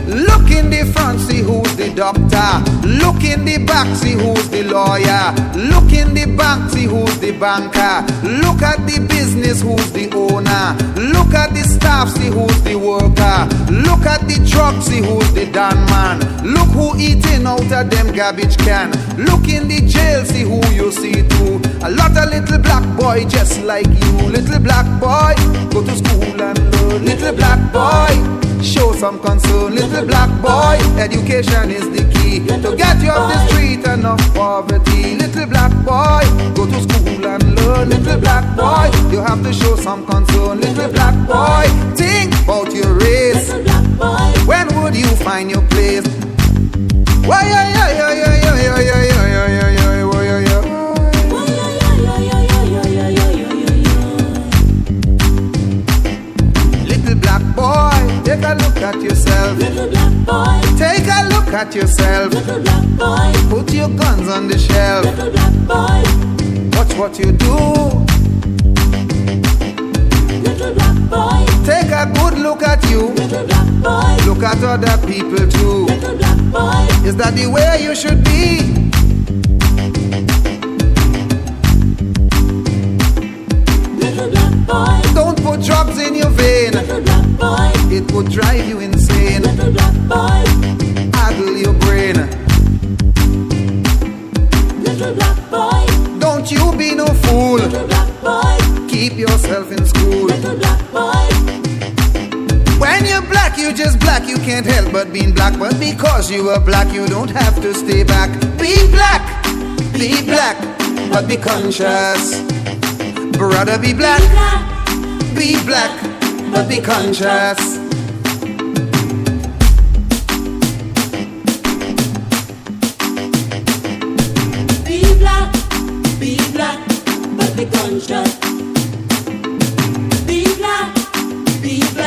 [SPEAKER 3] Look in the front, see who's the doctor. Look in the back, see who's the lawyer. Look in the bank, see who's the banker. Look at the business, who's the owner. Look at the staff, see who's the worker. Look at the truck, see who's the dan man. Look who eating out of them garbage can. Look in the jail, see who you see too. A lot of little black boy just like you. Little black boy, go to school and learn. Little black boy, show some concern. Little black boy, education is the key to get you off the street and off poverty. Little black boy, go to school and learn. Little black boy, you have to show some concern. Little black boy, think about your race. When would you find your place? Why, Little black boy, take a look at yourself.
[SPEAKER 8] Little black boy,
[SPEAKER 3] take a look at yourself.
[SPEAKER 8] Little black boy,
[SPEAKER 3] put your guns on the shelf.
[SPEAKER 8] Little black boy,
[SPEAKER 3] watch what you do.
[SPEAKER 8] Little black boy,
[SPEAKER 3] take a good look at you.
[SPEAKER 8] Little black boy,
[SPEAKER 3] look at other people too.
[SPEAKER 8] Little black boy,
[SPEAKER 3] is that the way you should be?
[SPEAKER 8] Little black boy,
[SPEAKER 3] don't put drugs in your vein.
[SPEAKER 8] Little black boy,
[SPEAKER 3] it would drive you insane.
[SPEAKER 8] Little black boy,
[SPEAKER 3] addle your brain.
[SPEAKER 8] Little black boy,
[SPEAKER 3] don't you be no fool.
[SPEAKER 8] Little black boy,
[SPEAKER 3] keep yourself in school.
[SPEAKER 8] Little black boy,
[SPEAKER 3] when you're black, you just black. You can't help but being black. But because you are black, you don't have to stay back. Be black, but be conscious. Brother, be black, but be conscious.
[SPEAKER 8] Be black, but be conscious.